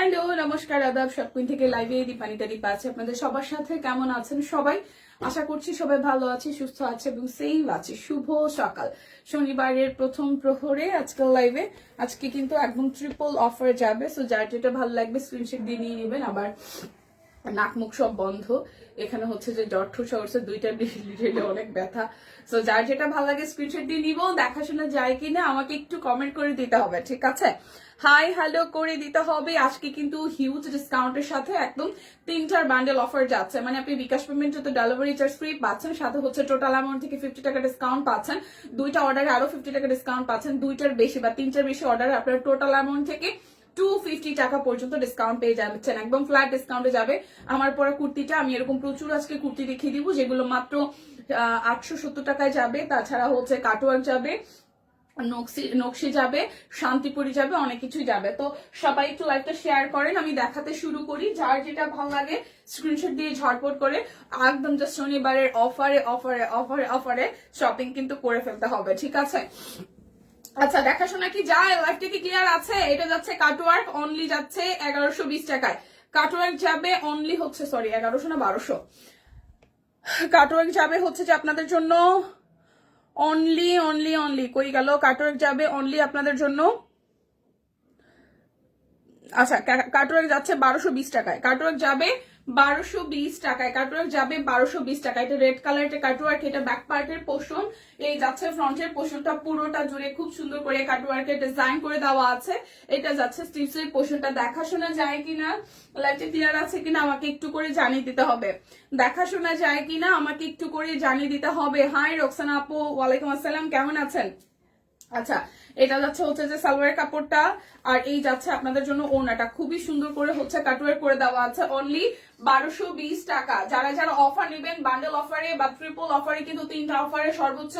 Hello, নমস্কার, আদাব। সব কুইন থেকে লাইভে দীপানিতা দীপা আছে আপনাদের সবার সাথে। কেমন আছেন সবাই? আশা করছি সবাই ভালো আছে, সুস্থ আছে এবং সেফ আছে। শুভ সকাল, শনিবারের প্রথম প্রহরে আজকাল লাইভে। আজকে কিন্তু একদম ট্রিপল অফার যাবে, সো যার যেটা ভালো লাগবে স্ক্রিনশট দিয়ে নিয়ে নেবেন। আবার নাক মুখ সব বন্ধ, এখানে হচ্ছে যে জ্বর ঠোসা উঠছে, দুইটা রিলেটে অনেক ব্যথা। সো যার যেটা ভালো লাগে স্ক্রিনশট দিয়ে নিব। দেখাশোনা যায় কিনা আমাকে একটু কমেন্ট করে দিতে হবে, ঠিক আছে? হাই হ্যালো করে দিতে হবে। আজকে কিন্তু হিউজ ডিসকাউন্টের সাথে একদম 3টার বান্ডেল অফার যাচ্ছে। মানে আপনি বিকাশ পেমেন্টে তো ডেলিভারি চার্জ ফ্রি পাচ্ছেন, সাথে হচ্ছে টোটাল অ্যামাউন্ট থেকে 50 টাকা ডিসকাউন্ট পাচ্ছেন। দুইটা অর্ডারে আরো 50 টাকা ডিসকাউন্ট পাচ্ছেন। দুইটার বেশি বা তিনটার বেশি অর্ডারে আপনার টোটাল অ্যামাউন্ট থেকে 250 টাকা পর্যন্ত ডিসকাউন্ট পেয়ে যাচ্ছেন। একদম ফ্ল্যাট ডিসকাউন্টে যাবে। আমার পরা কুর্তিটা আমি এরকম প্রচুর আজকে কুর্তি দেখিয়ে দিব, যেগুলো মাত্র 870 টাকায় যাবে। তাছাড়া হচ্ছে কাটওয়ার্ক যাবে, নকশি যাবে, শান্তিপুরি যাবে, অনেক কিছুই যাবে। তো সবাই একটু লাইভটা শেয়ার করেন, আমি দেখাতে শুরু করি। যার যেটা ভালো লাগে স্ক্রিনশট দিয়ে ঝটপট করে একদম জাস্ট শনিবারের অফারে অফারে অফারে অফারে শপিং কিন্তু করে ফেলতে হবে, ঠিক আছে? আচ্ছা, দেখাশোনা কি যায়? লাইভটা কি ক্লিয়ার আছে? এটা যাচ্ছে কাটওয়ার্ক, অনলি যাচ্ছে 1120 টাকায়। কাটওয়ার্ক যাবে অনলি হচ্ছে 1100 না 1200। কাটওয়ার্ক যাবে হচ্ছে যে আপনাদের জন্য অনলি অনলি অনলি কই গেল? কাটওয়ার্ক যাবে অনলি আপনাদের জন্য, আচ্ছা কাটওয়ার্ক যাচ্ছে 1220 টাকায়। কাটওয়ার্ক যাবে 1220 টাকায়। কাটওয়ার্ক যাবে 1220 টাকা। এটা রেড কালার, এটা কাটওয়ার্ক, এটা ব্যাক পার্টের পোর্শন, এই যাচ্ছে ফ্রন্টের পোর্শনটা পুরোটা জুড়ে খুব সুন্দর করে কাটওয়ার্কের ডিজাইন করে দেওয়া আছে। এটা যাচ্ছে স্টিচের পোর্শনটা। দেখাশোনা যায় কিনা, লাইভটা ক্লিয়ার আছে কিনা আমাকে একটু করে জানিয়ে দিতে হবে। দেখাশোনা যায় কিনা আমাকে একটু করে জানিয়ে দিতে হবে। হাই রোকসানা আপু, ওয়ালাইকুম আসসালাম, কেমন আছেন? আচ্ছা, এটা যাচ্ছে হচ্ছে যে সালোয়ার কাপড়টা, আর এই যাচ্ছে আপনাদের জন্য ওড়নাটা। খুবই সুন্দর করে হচ্ছে কাটওয়ার করে দেওয়া আছে। অনলি 1220 টাকা। যারা যারা অফার নেবেন বান্ডেল অফারে বা ট্রিপল অফারে, কিন্তু 3টা অফারে সর্বোচ্চ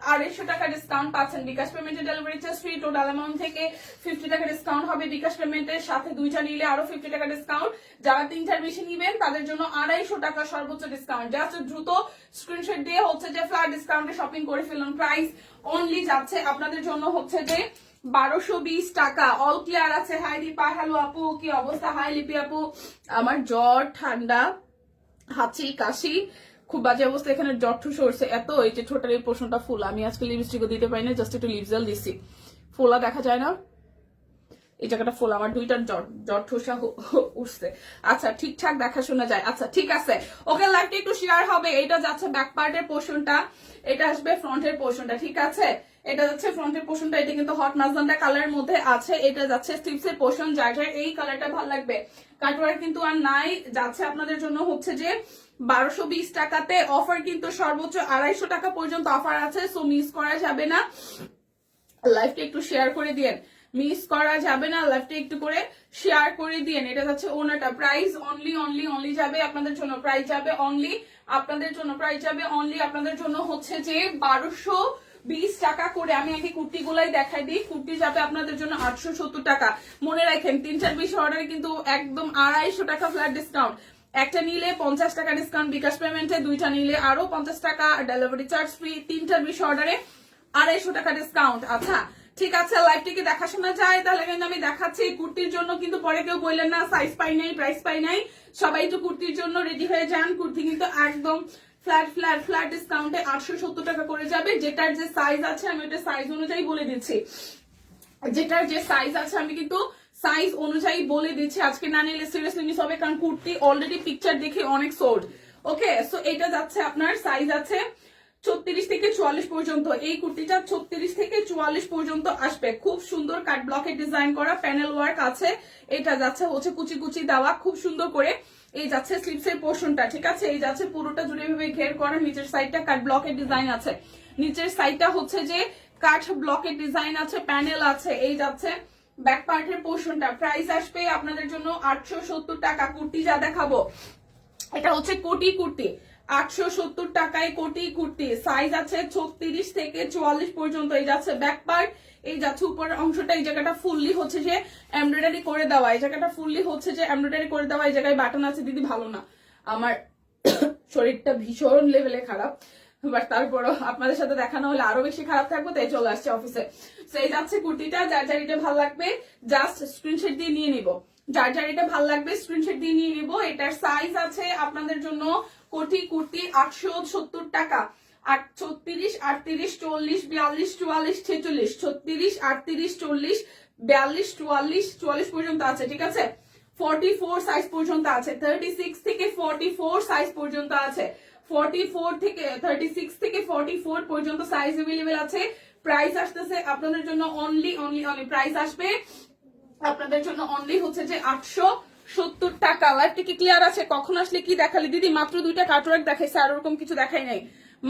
250 টাকা ডিসকাউন্ট পাচ্ছেন। বিকাশ পেমেন্টে delivery charge free. Total amount থেকে 50 টাকা ডিসকাউন্ট হবে বিকাশ পেমেন্টের সাথে। দুইটা নিলে আরো 50 টাকা ডিসকাউন্ট। যারা 3টার বেশি নিবেন তাদের জন্য 250 টাকা সর্বোচ্চ ডিসকাউন্ট। জাস্ট দ্রুত স্ক্রিনশট দিয়ে হচ্ছে যে ফ্ল্যাট ডিসকাউন্টে শপিং করে ফেলুন। প্রাইস অনলি যাচ্ছে আপনাদের জন্য হচ্ছে যে 1220 টাকা। অল ক্লিয়ার আছে? হাই দীপা, হ্যালো আপু, কি অবস্থা? হাই লিপি আপু। আমার জ্বর, ঠান্ডা, হাঁচি, কাশি, খুব বাজে অবস্থা। এখানে জ্বর ঠুস উঠছে এত, এই যে ঠোঁটের এই পোর্শনটা ফুল। আমি আজকে লিপস্টিকও দিতে পারি না, জাস্ট একটু লিপ জেল দিচ্ছি। ফোলা দেখা যায় না, এই জায়গাটা ফুল। আমার দুইটার জ্বর ঠোসা উঠছে। আচ্ছা, ঠিকঠাক দেখা শোনা যায়? আচ্ছা ঠিক আছে, ওকে লাইভটা একটু শেয়ার হবে। এটা যাচ্ছে ব্যাক পার্টের পোর্শনটা, এটা আসবে ফ্রন্টের পোর্শনটা, ঠিক আছে? এটা যাচ্ছে ফ্রন্টের পোর্শনটা। এটা কিন্তু হট মাজদান্ডা কালারের মধ্যে আছে। এটা যাচ্ছে স্লিভসের পোর্শন। যার যার এই কালারটা ভালো লাগবে, কাটওয়ার কিন্তু আর নাই। যাচ্ছে আপনাদের জন্য হচ্ছে যে 1220 টাকাতে। অফার কিন্তু সর্বোচ্চ 250 টাকা পর্যন্ত অফার আছে, সো মিস করা যাবে না। লাইভটা একটু শেয়ার করে দিয়েন, মিস করা যাবে না। লাইভটা একটু করে শেয়ার করে দিয়েন। এটা যাচ্ছে ওনাটা। প্রাইস অনলি অনলি অনলি যাবে আপনাদের জন্য, প্রাইস যাবে অনলি আপনাদের জন্য, প্রাইস যাবে অনলি আপনাদের জন্য হচ্ছে যে 1220 টাকা করে। আমি আগে কুর্তি গুলাই দেখাই দিই। কুর্তি যাবে আপনাদের জন্য 870 টাকা। মনে রাখেন 3টার বেশি অর্ডারে কিন্তু একদম 250 টাকা ফ্ল্যাট ডিসকাউন্ট। একটা নিলে 50 টাকা ডিসকাউন্ট বিকাশ পেমেন্টে, দুইটা নিলে আরো 50 টাকা ডেলিভারি চার্জ ফ্রি, 3টার বেশি অর্ডারে 250 টাকা ডিসকাউন্ট। আচ্ছা ঠিক আছে, লাইভটি কি দেখাশোনা যায়? তাহলে কিন্তু আমি দেখাচ্ছি। কুর্তির জন্য কিন্তু পরে কেউ বললেন না সাইজ পাই নাই, প্রাইস পাই নাই। সবাই তো কুর্তির জন্য রেডি হয়ে যান। কুর্তি কিন্তু একদম ফ্ল্যাট ফ্ল্যাট ফ্ল্যাট ডিসকাউন্টে 870 টাকা করে যাবে। যেটার যে সাইজ আছে আমি ওটা সাইজ অনুযায়ী বলে দিচ্ছি। যেটার যে সাইজ আছে আমি কিন্তু সাইজ অনুযায়ী বলে দিচ্ছি। আজকে না নিলে সিরিয়াসলি মিস হবে, কারণ কুর্তি অলরেডি পিকচার দেখে অনেক সোল্ড। ওকে, সো এটা যাচ্ছে আপনার সাইজ আছে 36 থেকে 44 পর্যন্ত। এই কুর্তিটা 36 থেকে 44 পর্যন্ত আসবে। খুব সুন্দর কাট ব্লকের ডিজাইন করা, প্যানেল ওয়ার্ক আছে। এটা যাচ্ছে হচ্ছে কুচি কুচি দেওয়া খুব সুন্দর করে। এই যাচ্ছে স্লিপসের পোর্শনটা, ঠিক আছে? এই যাচ্ছে পুরোটা জুড়ে ভাবে ঘের করা। নিচের সাইডটা কাট ব্লকের ডিজাইন আছে। নিচের সাইডটা হচ্ছে যে কাঠ ব্লকের ডিজাইন আছে, প্যানেল আছে। এই যাচ্ছে ব্যাক পার্টের পোর্শনটা। প্রাইস আসবে আপনাদের জন্য 870 টাকা। কুর্তি যা দেখাবো এটা হচ্ছে কোটি কুর্তি, 870 টাকায় কোটি কুর্তি। সাইজ আছে 36 থেকে 44 পর্যন্ত। এই যাচ্ছে ব্যাক পার্ট, এই যাচ্ছে উপরের অংশটা। এই জায়গাটা ফুললি হচ্ছে যে এমব্রয়ডারি করে দেওয়া, এই জায়গাটা ফুললি হচ্ছে যে এমব্রয়ডারি করে দেওয়া। এই জায়গায় বাটন আছে। দিদি ভালো না, আমার শরীরটা ভীষণ লেভেলে খারাপ, বাট তারপরও আপনাদের সাথে দেখানো হলে আরো বেশি খারাপ থাকবো, তাই চলে আসছে অফিসে। তো এই যাচ্ছে কুর্তিটা, যার যার এটা ভালো লাগবে জাস্ট স্ক্রিনশট দিয়ে নিয়ে নিব, যার যার এটা ভালো লাগবে স্ক্রিনশট দিয়ে নিয়ে নিব। এটার সাইজ আছে আপনাদের জন্য কোটি কুর্তি 870 টাকা, 36, 38, 40, 42, 44, 46, 36, 38, 40, 42, 44, 44 পর্যন্ত আছে, ঠিক আছে। 44 সাইজ পর্যন্ত আছে, 36 থেকে 44 সাইজ পর্যন্ত আছে, 44 থেকে 36 থেকে 44 পর্যন্ত সাইজ अवेलेबल আছে। প্রাইস আসতেছে আপনাদের জন্য অনলি প্রাইস আসবে আপনাদের জন্য অনলি হচ্ছে যে 870 টাকা। লাইভটা কি ক্লিয়ার আছে? কখন আসলে কি দেখালি দিদি? মাত্র 2টা কাটওয়ার্ক দেখাইছে, আর ওরকম কিছু দেখাই নাই,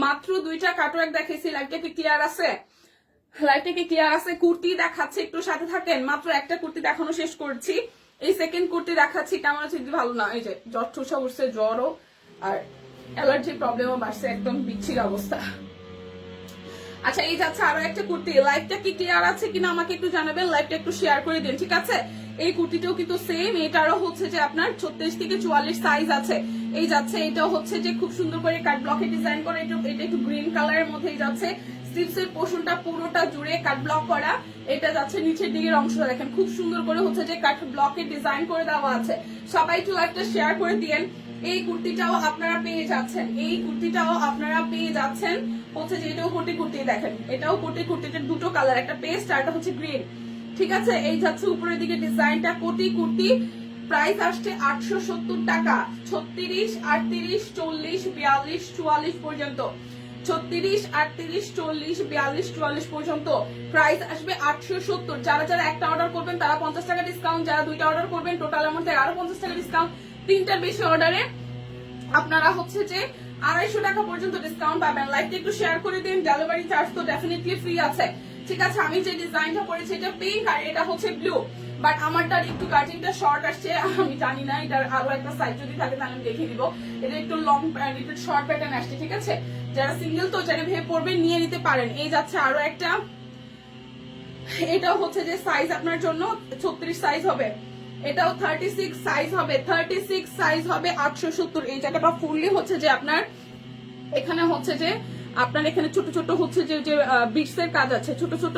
মাত্র 2টা কাটওয়ার্ক দেখাইছি। লাইভটা কি ক্লিয়ার আছে? লাইভটা কি ক্লিয়ার আছে? কুর্তি দেখাচ্ছে, একটু সাথে থাকেন। মাত্র একটা কুর্তি দেখানো শেষ করছি, এই সেকেন্ড কুর্তি দেখাচ্ছি। কেমন আছে? ভালো না, এই যে জ্বর ঠুসা উঠছে, জ্বরও আর অ্যালার্জি প্রবলেমও বাড়ছে, একদম বিচ্ছির অবস্থা। আচ্ছা, এই যাচ্ছে আরো একটা কুর্তি। লাইভটা কি ক্লিয়ার আছে কিনা আমাকে একটু জানাবেন, লাইভটা একটু শেয়ার করে দিন, ঠিক আছে। এই কুর্তিটাও কিন্তু সেম, এটারও হচ্ছে যে আপনার 36 থেকে 44 সাইজ আছে। এই যাচ্ছে, এটাও হচ্ছে যে খুব সুন্দর করে কাট ব্লকে ডিজাইন করা, এটা একটু গ্রিন কালারের মধ্যেই যাচ্ছে। স্লিভসের পোর্শনটা পুরোটা জুড়ে কাট ব্লক করা, এটা যাচ্ছে নিচের দিকের অংশটা দেখেন খুব সুন্দর করে হচ্ছে যে কাট ব্লকে ডিজাইন করে দেওয়া আছে। সবাই একটু লাইভটা শেয়ার করে দিয়েন। এই কুর্তিটাও আপনারা পেয়ে যাচ্ছেন, এই কুর্তিটাও আপনারা পেয়ে যাচ্ছেন হচ্ছে যে এটাও কোটি কুর্তি, দেখেন এটাও কোটি কুর্তিটার দুটো কালার, একটা পেস্ট আর একটা হচ্ছে গ্রিন, ঠিক আছে। এই যাচ্ছে উপরের দিকে ডিজাইনটা কোটি কুর্তি। প্রাইস আসছে 870 টাকা, 36, 38, 40, 42, 44 পর্যন্ত, 36, 38, 40, 42, 44 পর্যন্ত প্রাইস আসবে 870। যারা যারা একটা অর্ডার করবেন তারা 50 টাকা ডিসকাউন্ট, যারা দুইটা অর্ডার করবেন টোটাল অ্যামাউন্ট থেকে আরো 50 টাকা ডিসকাউন্ট, তিনটার বেশি অর্ডারে আপনারা হচ্ছে যে 250 টাকা পর্যন্ত ডিসকাউন্ট পাবেন। লাইভটা একটু শেয়ার করে দিন, ডেলিভারি চার্জ তো ডেফিনেটলি ফ্রি আছে, ঠিক আছে। আমি যে ডিজাইনটা করেছি এটা পিঙ্ক আর এটা হচ্ছে ব্লু, বাট আমারটার একটু কাটিংটা শর্ট আসছে, আমি জানি না এটার আরো একটা সাইজ যদি থাকে তাহলে আমি দেখিয়ে দিব। এটা একটু লং একটু শর্ট প্যাটার্ন আসছে, ঠিক আছে। যারা সিঙ্গেল তো যারা ভেবে পড়বেন নিয়ে নিতে পারেন। এই যাচ্ছে আরো একটা, এটাও হচ্ছে যে সাইজ আপনার জন্য 36 সাইজ হবে, এটাও 36 সাইজ হবে, 36 সাইজ হবে 870। এই জায়গাটা ফুললি হচ্ছে যে আপনার এখানে হচ্ছে যে আপনার এখানে ছোট ছোট হচ্ছে যে বিটসের কাজ আছে, ছোট ছোট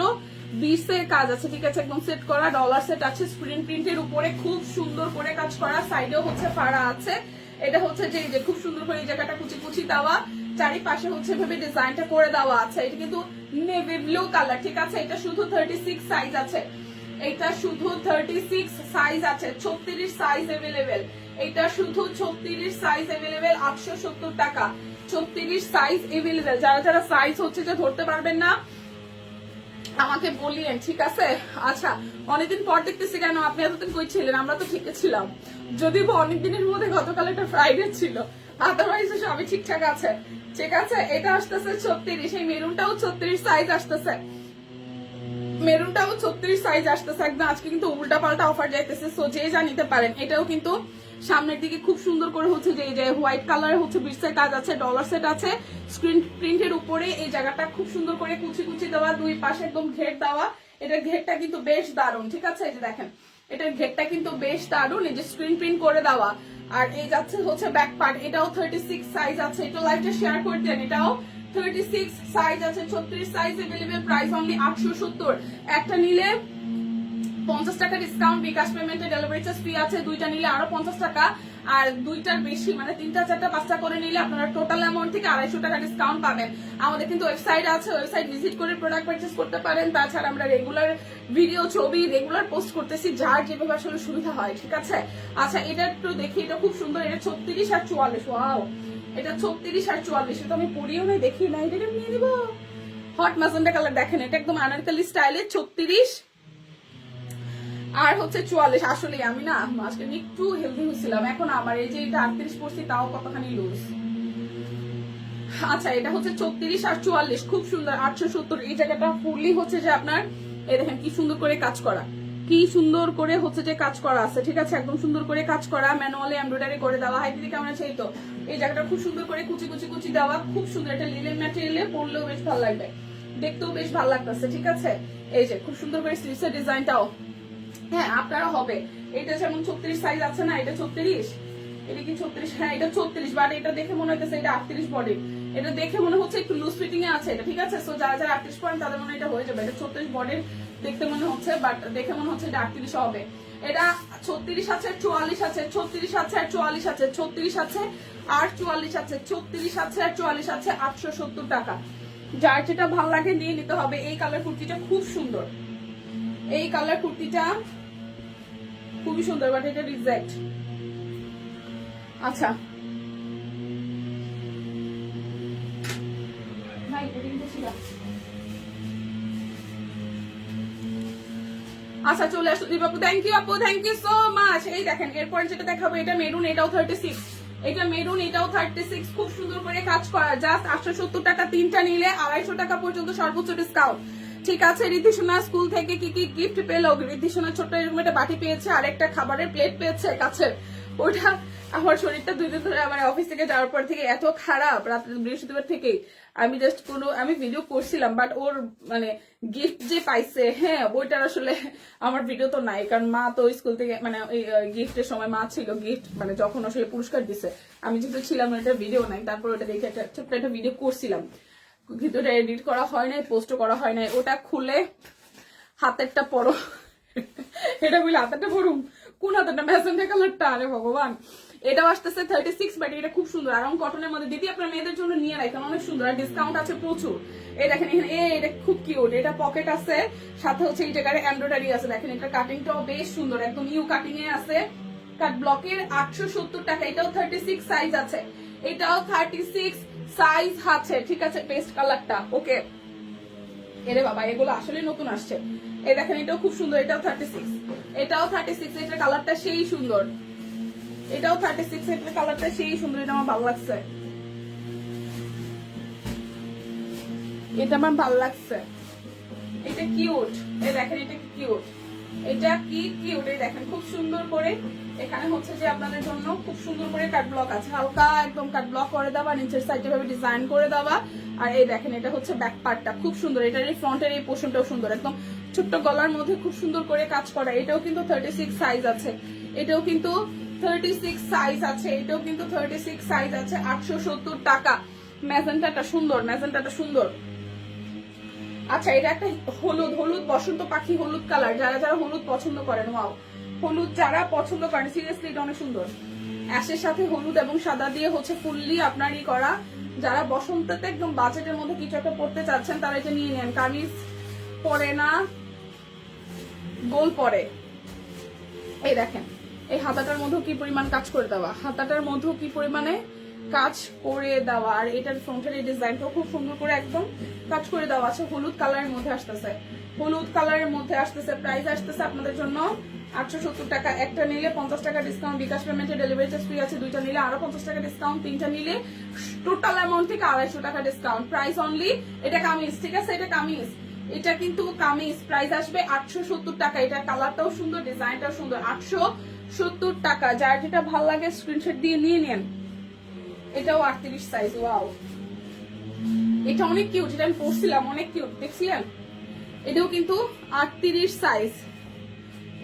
বিটসের কাজ আছে, ঠিক আছে। একদম সেট করা ডলার সেট আছে, স্ক্রিন প্রিন্টের উপরে খুব সুন্দর করে কাজ করা, সাইডেও হচ্ছে ফাড়া আছে। এটা হচ্ছে যে খুব সুন্দর করে এই জায়গাটা কুচি কুচি দেওয়া, চারিপাশে হচ্ছে ভাবে ডিজাইনটা করে দেওয়া আছে। এটা কিন্তু নেভি ব্লু কালার, ঠিক আছে। এটা শুধু 36 সাইজ আছে, এটা শুধু 36 সাইজ আছে, 36 সাইজ अवेलेबल, এটা শুধু 36 সাইজ अवेलेबल, 870 টাকা, 36 সাইজ अवेलेबल। যারা যারা সাইজ হচ্ছে যে ধরতে পারবেন না আমাকে বলিয়েন, ঠিক আছে। আচ্ছা, অনেকদিন পর দেখতেছি, কেন আপনি এতদিন কই ছিলেন? আমরা তো ঠিকই ছিলাম, যদিও অনেকদিনের মধ্যে গতকাল একটা ফ্রাইডে ছিল, আদারওয়াইজ সবই ঠিকঠাক আছে, ঠিক আছে। এটা আসতেছে 36, এই মেরুনটাও 36 সাইজ আসতেছে, মেরুনটাও 36 সাইজ আসতেছে একদম। আজকে কিন্তু উল্টা পাল্টা অফার যাইতেছে, সো যে যা নিতে পারেন। এটাও কিন্তু সামনের দিকে খুব সুন্দর করে হচ্ছে যে হোয়াইট কালার হচ্ছে বিটসের কাজ আছে, ডলার সেট আছে, স্ক্রিন প্রিন্টের উপরে এই জায়গাটা খুব সুন্দর করে কুচি কুচি দেওয়া, দুই পাশে একদম ঘের দেওয়া। এটার ঘেরটা কিন্তু বেশ দারুণ, ঠিক আছে। এই যে দেখেন এটার ঘেরটা কিন্তু বেশ দারুণ, এই যে স্ক্রিন প্রিন্ট করে দেওয়া। আর এই যাচ্ছে হচ্ছে ব্যাক পার্ট, এটাও 36 সাইজ আছে। এটা লাইভটা শেয়ার করতেন, এটাও 36 সাইজ আছে, 36 সাইজ अवेलेबल, প্রাইস অনলি 870। একটা নিলে 50 টাকা ডিসকাউন্ট, বিকাশ পেমেন্টে ডেলিভারি চার্জ ফ্রি আছে, দুইটা নিলে আরো 50 টাকা, আর দুইটার বেশি মানে 3টা 4টা 5টা করে নিলে আপনারা টোটাল অ্যামাউন্ট থেকে 250 টাকা ডিসকাউন্ট পাবেন। আমাদের কিন্তু ওয়েবসাইট আছে, ওয়েবসাইট ভিজিট করে প্রোডাক্ট পারচেজ করতে পারেন। তাছাড়া আমরা রেগুলার ভিডিও ছবি রেগুলার পোস্ট করতেছি, যার যেভাবে আসলে সুবিধা হয়, ঠিক আছে। আচ্ছা, এটা একটু দেখি, এটা খুব সুন্দর, এটা 36 আর 44, ওয়াও, এটা 36 আর 44, এটা আমি পরিও নাই, দেখি না, এটা নিয়ে নিব। হট ম্যাজেন্টা কালার দেখেন, এটা একদম আনারকলি স্টাইলে 36 আর হচ্ছে 44। আসলে আমি না আজকে একটু হেলদি হয়েছিলাম, এখন আমার এই যে এটা 38 পড়ছি, তাও কতখানি লুজ। আচ্ছা, এটা হচ্ছে 36 আর 44, খুব সুন্দর, 870। এই জায়গাটা ফুললি হচ্ছে যে আপনার এই দেখেন কি সুন্দর করে কাজ করা, কি সুন্দর করে হচ্ছে যে কাজ করা আছে, ঠিক আছে। একদম সুন্দর করে কাজ করা, ম্যানুয়ালি এমব্রয়ডারি করে দেওয়া। হাই দিদি কেমন আছে? এই তো এই জায়গাটা খুব সুন্দর করে কুচি কুচি কুচি দেওয়া, খুব সুন্দর। এটা লিলেন ম্যাটেরিয়ালে পরলেও বেশ ভালো লাগবে, দেখতেও বেশ ভালো লাগতেছে, ঠিক আছে। এই যে খুব সুন্দর করে স্লিভসের ডিজাইনটাও, হ্যাঁ আপনারা হবে। এটা যেমন 36 সাইজ আছে না, এটা 36, এটা কি 36? হ্যাঁ এটা 36, বাট এটা দেখে মনে হইতেছে এটা 38 বডি, এটা দেখে মনে হচ্ছে একটু লুজ ফিটিং এ আছে এটা, ঠিক আছে? সো যারা যারা 38 পয়েন্ট তাদের মনে এটা হয়ে যাবে। এটা 36 বডির দেখতে মনে হচ্ছে, বাট দেখে মনে হচ্ছে এটা 38 হবে। এটা 36 আছে, 44 আছে, 36 আছে আর 44 আছে, 36 আছে আর 44 আছে, 36 আছে আর 44 আছে, 870 টাকা। যার যেটা ভালো লাগে নিয়ে নিতে হবে। এই কালার কুর্তিটা খুব সুন্দর, এই কালার কুর্তিটা খুবই সুন্দর, বাট এটা রিজেক্ট। আচ্ছা আচ্ছা চলে আসলো দীপাপু, থ্যাংক ইউ আপু, থ্যাংক ইউ সো মাচ। এই দেখেন এরপরে যেটা দেখাবো, এটা মেরুন, এটাও 36, এটা মেরুন, এটাও 36, খুব সুন্দর করে কাজ করা, জাস্ট 870 টাকা। তিনটা নিলে 250 টাকা পর্যন্ত সর্বোচ্চ ডিসকাউন্ট, ঠিক আছে? ঋদ্ধিসোনা স্কুল থেকে কি কি গিফট পেলো? ঋদ্ধিসোনা ছোট্ট এরকম একটা বাটি পেয়েছে আর একটা খাবারের প্লেট পেয়েছে কাছের। ওটা আমার শরীরটা 2 দিন ধরে আমার অফিস থেকে যাওয়ার পর থেকে এত খারাপ, রাত বৃহস্পতিবার থেকেই আমি ভিডিও করছিলাম, বাট ওর মানে গিফট যে পাইছে, হ্যাঁ ওইটার আসলে আমার ভিডিও তো নাই, কারণ মা তো স্কুল থেকে মানে গিফটের সময় মা ছিল, গিফট মানে যখন আসলে পুরস্কার দিছে আমি যেহেতু ছিলাম না, এটা ভিডিও নাই। তারপর ওটা দেখে একটা ছোট্ট একটা ভিডিও করছিলাম, কিন্তু ওটা এডিট করা হয় নাই, পোস্ট করা হয় নাই। ওটা খুলে হাতেরটা পরো, এটা বলে হাতেরটা পরুম, কোন হাতেরটা? ম্যাজেন্টা কালারটা, আরে ভগবান। এটাও আসতেছে 36, বাট এটা খুব সুন্দর আরাম কটনের মধ্যে। দিদি আপনার মেয়েদের জন্য নিয়ে রাখেন, অনেক সুন্দর আর ডিসকাউন্ট আছে প্রচুর। এই দেখেন এখানে এটা খুব কিউট, এটা পকেট আছে, সাথে হচ্ছে এই জায়গায় এমব্রয়ডারি আছে। দেখেন এটা কাটিংটাও বেশ সুন্দর, একদম নিউ কাটিং এ আছে, কাট ব্লকের। 870 টাকা। এটাও 36 সাইজ আছে, এটাও 36 সাইজ আছে, ঠিক আছে? পেস্ট কালারটা, ওকে। এরে বাবা এগুলো আসলে নতুন আসছে। এই দেখেন এটাও খুব সুন্দর, এটাও 36, এটাও 36, এটার কালারটা সেই সুন্দর, এটাও 36, এটার কালারটা সেই সুন্দর, এটা আমার ভালো লাগছে, এটা আমার ভালো লাগছে। এটা কিউট, এই দেখেন এটা কি কিউট, এটা কি কিউট। এই দেখেন খুব সুন্দর করে এখানে হচ্ছে যে আপনাদের জন্য খুব সুন্দর করে কাট ব্লক আছে, হালকা একদম কাট ব্লক করে দেওয়া, নিচের সাইডে ভাবে ডিজাইন করে দেওয়া। আর এই দেখেন এটা হচ্ছে ব্যাক পার্টটা খুব সুন্দর, এটার এই ফ্রন্টের এই পোর্শনটাও সুন্দর, একদম ছোট্ট গলার মধ্যে খুব সুন্দর করে কাজ করা। এটাও কিন্তু 36 সাইজ আছে, এটাও কিন্তু 36 সাইজ আছে, এটাও কিন্তু 36 সাইজ আছে, 870 টাকা। ম্যাজেন্টাটা সুন্দর, ম্যাজেন্টাটা সুন্দর। আচ্ছা এটা একটা হলুদ, হলুদ বসন্ত পাখি হলুদ কালার, যারা যারা হলুদ পছন্দ করেন, ওয়াও, হলুদ যারা পছন্দ করেন সিরিয়াসলি এটা অনেক সুন্দর। অ্যাশের সাথে হলুদ এবং সাদা দিয়ে হচ্ছে ফুললি আপনারই করা। যারা বসন্ততে একদম বাজেটের মধ্যে কিছু একটা পড়তে চাচ্ছেন তারা এটা নিয়ে নেন। কামিজ পরে না, গোল পরে। এই দেখেন এই হাতাটার মধ্যেও কি পরিমাণ কাজ করে দেওয়া, হাতাটার মধ্যেও কি পরিমাণে কাজ করে দেওয়া। আর এটার ফ্রন্টের এই ডিজাইনটাও খুব সুন্দর করে একদম কাজ করে দেওয়া আছে, হলুদ কালারের মধ্যে আসতেছে, হলুদ কালারের মধ্যে আসতেছে। প্রাইস আসতেছে আপনাদের জন্য 870 টাকা। একটা নিলে 50 টাকা ডিসকাউন্ট, বিকাশ পেমেন্টে ডেলিভারি চার্জ ফ্রি আছে। দুইটা নিলে আরো 50 টাকা ডিসকাউন্ট, তিনটা নিলে টোটাল অ্যামাউন্ট থেকে 250 টাকা ডিসকাউন্ট। প্রাইস অনলি, এটা কামিজ, ঠিক আছে? এটা কামিজ, এটা কিন্তু কামিজ। প্রাইস আসবে 870 টাকা। এটা কালারটাও সুন্দর, ডিজাইনটাও সুন্দর, 870 টাকা। যার যেটা ভালো লাগে স্ক্রিনশট দিয়ে নিয়ে নেন। এটাও 38 সাইজ, ওয়াও এটা অনেক কিউট, এটা আমি পরছিলাম, অনেক কিউট, দেখছিলেন? এটাও কিন্তু 38 সাইজ,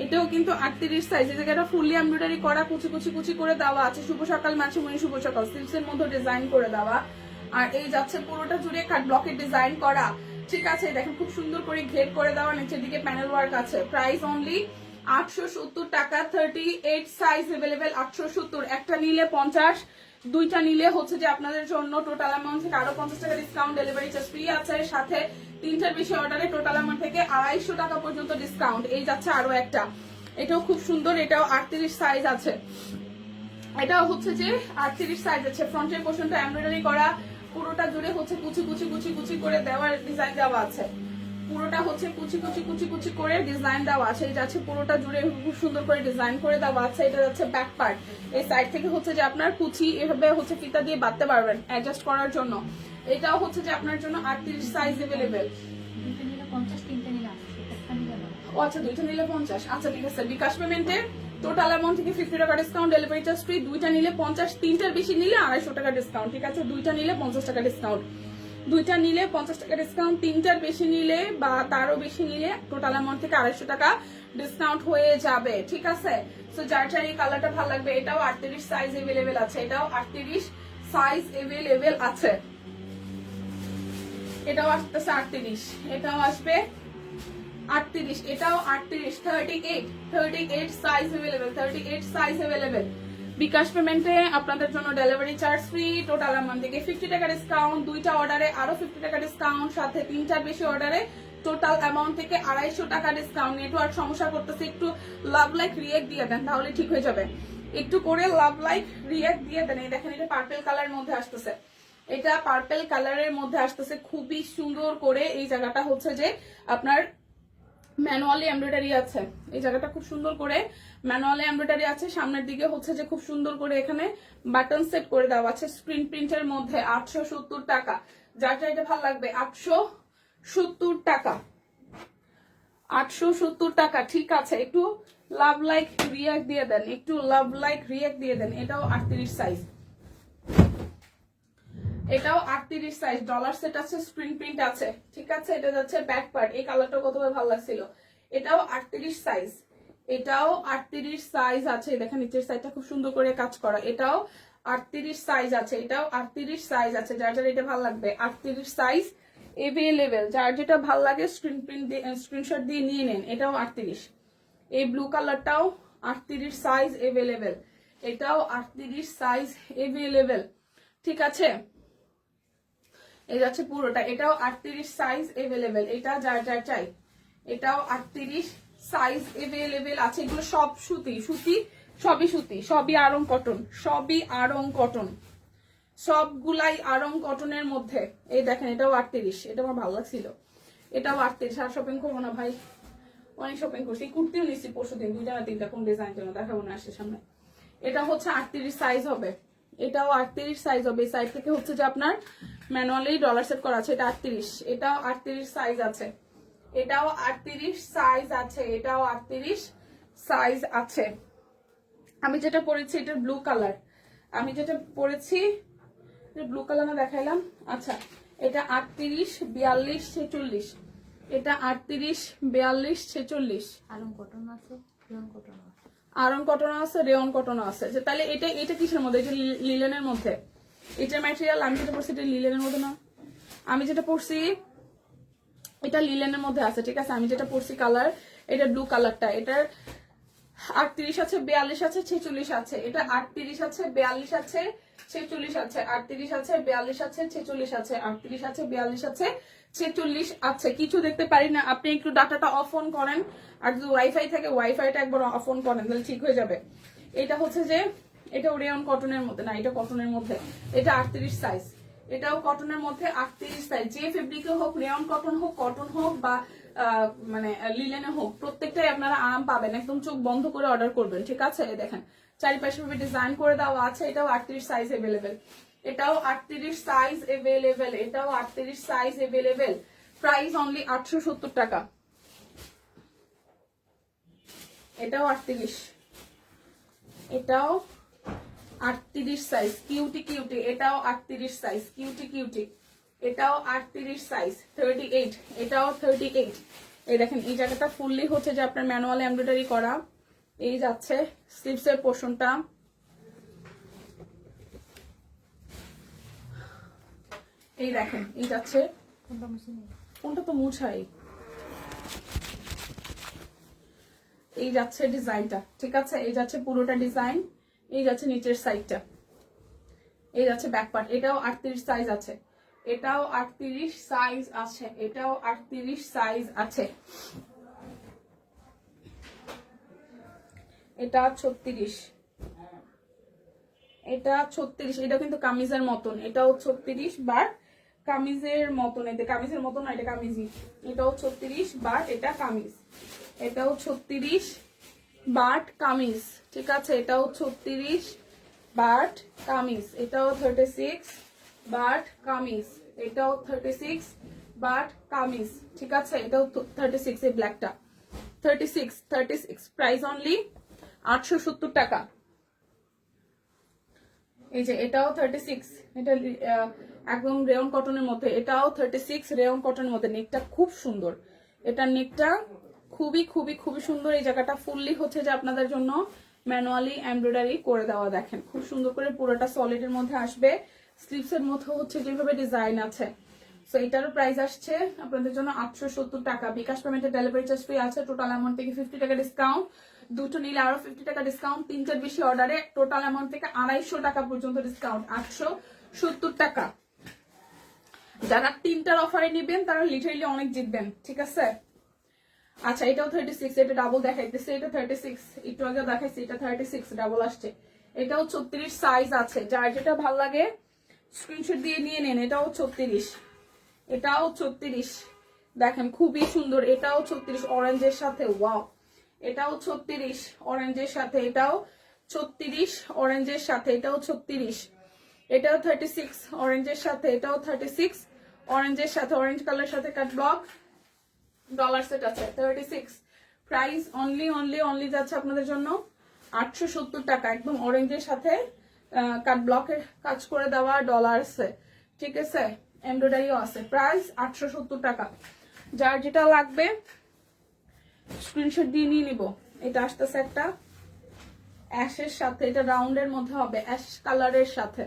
এটাও কিন্তু 38 সাইজ। এই জায়গাটা ফুললি এমব্রয়ডারি করা, কুচি কুচি কুচি করে দেওয়া আছে। শুভ সকাল মাছুমণি, শুভ সকাল সিল্কসের মধ্যে ডিজাইন করে দেওয়া। আর এই যাচ্ছে পুরোটা জুড়ে কাট ব্লকের ডিজাইন করা, ঠিক আছে? দেখেন খুব সুন্দর করে ঘের করে দেওয়া, নিচের দিকে প্যানেল ওয়ার্ক আছে। প্রাইস অনলি 870 টাকা। 38 সাইজ अवेलेबल, 870। একটা নিলে 50, দুইটা নিলে হচ্ছে যে আপনাদের জন্য টোটাল অ্যামাউন্ট থেকে আরো 50 টাকা ডিসকাউন্ট, ডেলিভারি চার্জ ফ্রি আছে। সাথে তিনটার বেশি অর্ডারে টোটাল অ্যামাউন্ট থেকে 250 টাকা পর্যন্ত ডিসকাউন্ট। এই যাচ্ছে আরো একটা, এটাও খুব সুন্দর, এটাও 38 সাইজ আছে, এটাও হচ্ছে যে 38 সাইজ আছে। ফ্রন্টের পোর্শনটা এমব্রয়ডারি করা, পুরোটা জুড়ে হচ্ছে কুচি কুচি কুচি কুচি করে দেওয়ার ডিজাইন দেওয়া আছে, পুরোটা হচ্ছে কুচি কুচি কুচি কুচি করে ডিজাইন দেওয়া আছে। এটা আছে পুরোটা জুড়ে খুব সুন্দর করে ডিজাইন করে দেওয়া আছে। এটা যাচ্ছে ব্যাক পার্ট, এই সাইড থেকে হচ্ছে যে আপনার কুচি এভাবে হচ্ছে ফিতা দিয়ে বাঁধতে পারবেন অ্যাডজাস্ট করার জন্য। এটাও হচ্ছে যে আপনার জন্য 38 সাইজ अवेलेबल। ও আচ্ছা, দুইটা নিলে 50, আচ্ছা ঠিক আছে। বিকাশ পেমেন্টে টোটাল অ্যামাউন্ট থেকে 50 টাকা ডিসকাউন্ট, ডেলিভারি চার্জ ফ্রি। দুইটা নিলে 50, তিনটার বেশি নিলে 250 টাকা ডিসকাউন্ট, ঠিক আছে? দুইটা নিলে 50 টাকা ডিসকাউন্ট, দুইটা নিলে 50 টাকা ডিসকাউন্ট, তিনটার বেশি নিলে বা তারও বেশি নিলে টোটাল অ্যামাউন্ট থেকে 250 টাকা ডিসকাউন্ট হয়ে যাবে, ঠিক আছে? সো যার যার এই কালারটা ভালো লাগবে, এটাও 38 সাইজ अवेलेबल আছে, এটাও 38 সাইজ अवेलेबल আছে। এটাও আসতেছে 38, এটাও আসবে 38, এটাও 38, 38 সাইজ अवेलेबल, 38 সাইজ अवेलेबल। বিকাশ পেমেন্টে আপনাদের জন্য delivery charge free, total amount থেকে 50 টাকা ডিসকাউন্ট, দুইটা অর্ডারে আরো 50 টাকা ডিসকাউন্ট, সাথে তিনটার বেশি অর্ডারে টোটাল অ্যামাউন্ট থেকে 250 টাকা ডিসকাউন্ট। নেটওয়ার্ক সমস্যা করতেছে, একটু লাভ লাইক রিয়েক্ট দিয়ে দেন তাহলে ঠিক হয়ে যাবে। একটু করে লাভ লাইক রিয়েক্ট দিয়ে দেন। এই দেখেন এটা পার্পল কালারের মধ্যে আসতেছে, এটা পার্পল কালারের মধ্যে আসতেছে খুবই সুন্দর করে। এই জায়গাটা হচ্ছে যে আপনার ম্যানুয়ালি এমব্রয়ডারি আছে, এই জায়গাটা খুব সুন্দর করে ম্যানুয়ালি এমব্রয়ডারি আছে। সামনের দিকে হচ্ছে যে খুব সুন্দর করে এখানে বাটন সেট করে দেওয়া আছে স্ক্রিন প্রিন্টের মধ্যে। 870 টাকা, যার এটা ভালো লাগবে 870 টাকা, 870 টাকা। ঠিক আছে, একটু লাভ লাইক রিয়াক্ট দিয়ে দেন, একটু লাভ লাইক রিয়াক্ট দিয়ে দেন। এটাও 38 সাইজ, এটাও 38 সাইজ, ডলার সেট আছে, স্ক্রিন প্রিন্ট আছে। ঠিক আছে, এটা যাচ্ছে ব্যাক পার্ট। এই কালারটা কতবার ভালো লাগছিল। এটাও 38 সাইজ, এটাও 38 সাইজ আছে। দেখেন নিচের সাইডটা খুব সুন্দর করে কাজ করা। এটাও 38 সাইজ আছে, এটাও 38 সাইজ আছে। যার যার এটা ভালো লাগবে 38 সাইজ अवेलेबल। যার যেটা ভালো লাগে স্ক্রিনশট দিয়ে নিয়ে নেন। এটাও 38। এই ব্লু কালারটাও 38 সাইজ अवेलेबल, এটাও 38 সাইজ अवेलेबल। ঠিক আছে, এই যাচ্ছে পুরোটা। এটাও 38 সাইজ अवेलेबल, এটা যার যার চাই। এটাও 38 সাইজ अवेलेबल আছে। এগুলো সব সুতি, সুতি সবই সুতি, সবই আরং কটন, সবই আরং কটন, সবগুলাই আরং কটনের মধ্যে। এই দেখেন এটাও 38, এটা আমার ভালো লাগছিল। এটাও 38। আর শপিং করবো না ভাই, অনেক শপিং করছি। কুর্তিও নিচ্ছি পরশুদিন, 2টা না 3টা, কোন ডিজাইন জন্য দেখাবো না আসে সামনে। এটা হচ্ছে 38 সাইজ হবে, এটাও 38 সাইজ হবে। এই সাইড থেকে হচ্ছে যে আপনার ম্যানুয়ালি ডলার সেট করা আছে। এটা 38, এটাও 38 সাইজ আছে, এটাও 38 সাইজ আছে, এটাও 38 সাইজ আছে। আমি যেটা পরেছি এটা ব্লু কালার, আমি যেটা পরেছি ব্লু কালার না দেখাইলাম। আচ্ছা, এটা 38, 42, 46, এটা 38, 42, 46। আরং কটন আছে, রেয়ন কটন আছে, আরং কটন আছে, রেয়ন কটন আছে। তাহলে এটা এটা কিসের মধ্যে? এটা লিলেনের মধ্যে। এটার ম্যাটেরিয়াল আমি যেটা পড়ছি এটা লিলেনের মধ্যে না, আমি যেটা পড়ছি এটা লিলেনের মধ্যে আছে। ঠিক আছে, আমি যেটা পড়ছি কালার এটা ব্লু কালারটা। এটার 38 আছে, 42 আছে, 46 আছে। এটা 38 আছে, 42 আছে, 46 আছে, 38 আছে, 42 আছে, 46 আছে, 38 আছে, 42 আছে, 46 আছে। কিছু দেখতে পারি না, আপনি একটু ডাটাটা অফ অন করেন, আর যদি ওয়াইফাই থাকে ওয়াইফাইটা একবার অফ অন করেন, তাহলে ঠিক হয়ে যাবে। এটা হচ্ছে যে এটা রেয়ন কটনের মধ্যে না, এটা কটনের মধ্যে। এটা 38 সাইজ, এটাও কটনের মধ্যে 38 সাইজ। যে ফেব্রিকে হোক, রেয়ন কটন হোক, কটন হোক বা মানে লিলেনে হোক, প্রত্যেকটাই আপনারা আরাম পাবেন। একদম চোখ বন্ধ করে অর্ডার করবেন। ঠিক আছে, দেখেন চারিপাশে ভাবে ডিজাইন করে দেওয়া আছে। এটাও 38 সাইজ अवेलेबल, এটাও 38 সাইজ अवेलेबल, এটাও 38 সাইজ अवेलेबल। প্রাইস অনলি 870 টাকা। এটাও 38, এটাও 38 সাইজ, কিউটি কিউটি। এটাও 38 সাইজ, কিউটি কিউটি। এটাও 38 সাইজ, 38, এটাও 38। এই দেখেন এই জায়গাটা ফুললি হচ্ছে যে আপনার ম্যানুয়াল এমব্রয়ডারি করা। এই যাচ্ছে স্লিভসের পোর্শনটা, এই দেখেন এই যাচ্ছে, কোনটা তো মুছাই, এই যাচ্ছে ডিজাইনটা। ঠিক আছে, এই যাচ্ছে পুরোটা ডিজাইন, এই যাচ্ছে নিচের সাইডটা, এই যাচ্ছে ব্যাক পার্ট। এটাও 38 সাইজ আছে, এটাও 38 সাইজ আছে, এটাও 38 সাইজ আছে। এটা 36, এটা 36। এটা কিন্তু কামিজের মতন, এটাও 36 বাট কামিজের মতন। এতে কামিজের মতন না, এটা কামিজই। এটাও 36 বাট এটা কামিজ, এটাও 36 বাট কামিজ। ঠিক আছে, এটাও 36 বাট কামিজ, এটাও 36 বাট কামিজ, এটাও 36 বাট কামিজ। ঠিক আছে, এটাও 36। এই ব্ল্যাকটা 36। প্রাইস অনলি 870 টাকা। এই যে এটাও 36, এটা একদম রেয়ন কটনের মধ্যে। এটাও 36 রেয়ন কটনের মধ্যে। নেকটা খুব সুন্দর, এটা নেকটা খুবই খুবই খুবই সুন্দর। এই জায়গাটা ফুললি হচ্ছে যে আপনাদের জন্য ম্যানুয়ালি এমব্রয়ডারি করে দেওয়া। দেখেন খুব সুন্দর করে পুরোটা সলিডের মধ্যে আসবে। স্লিভসের মধ্যে হচ্ছে যেভাবে ডিজাইন আছে, সো এটারও প্রাইস আসছে আপনাদের জন্য 870 টাকা। বিকাশ পেমেন্টের ডেলিভারি চার্জ ফ্রি আছে। টোটাল অ্যামাউন্ট থেকে 50 টাকা ডিসকাউন্ট, দুটো নিলে আরো 50 টাকা ডিসকাউন্ট, তিনটার বেশি অর্ডারে টোটাল অ্যামাউন্ট থেকে 250 টাকা পর্যন্ত ডিসকাউন্ট, 870 টাকা। যারা তিনটার অফারে নিবেন তারা লিটারেলি অনেক জিতবেন, ঠিক আছে। আচ্ছা এটাও 36, এটা ডাবল দেখাইতেছে, এটা 36, একটু আগে দেখাইছে, এটা 36 ডাবল আসছে। এটাও 34 সাইজ আছে, যার যেটা ভাল লাগে স্ক্রিনশট দিয়ে নিয়ে নেন। এটাও 34, এটাও 34, দেখেন খুবই সুন্দর। এটাও 36 অরেঞ্জের সাথে, ওয়াও। এটাও 36 অরেঞ্জের সাথে, এটাও 36 অরেঞ্জের সাথে, এটাও 36। এটাও 36 অরেঞ্জের সাথে, এটাও 36 অরেঞ্জের সাথে, অরেঞ্জ কালার সাথে কাট ব্লক ডলার সেট আছে। 36 প্রাইস অনলি যাচ্ছে আপনাদের জন্য 870 টাকা, একদম অরেঞ্জের সাথে কাট ব্লকের কাজ করে দেওয়া ডলার সেট, ঠিক আছে। এমব্রয়ডারিও আছে। প্রাইস 870 টাকা। যার যেটা লাগবে স্ক্রিনশট দিয়ে নিয়ে নিব। এটা আসতেছে একটা অ্যাশের সাথে, এটা রাউন্ডের মধ্যে হবে, অ্যাশ কালারের সাথে।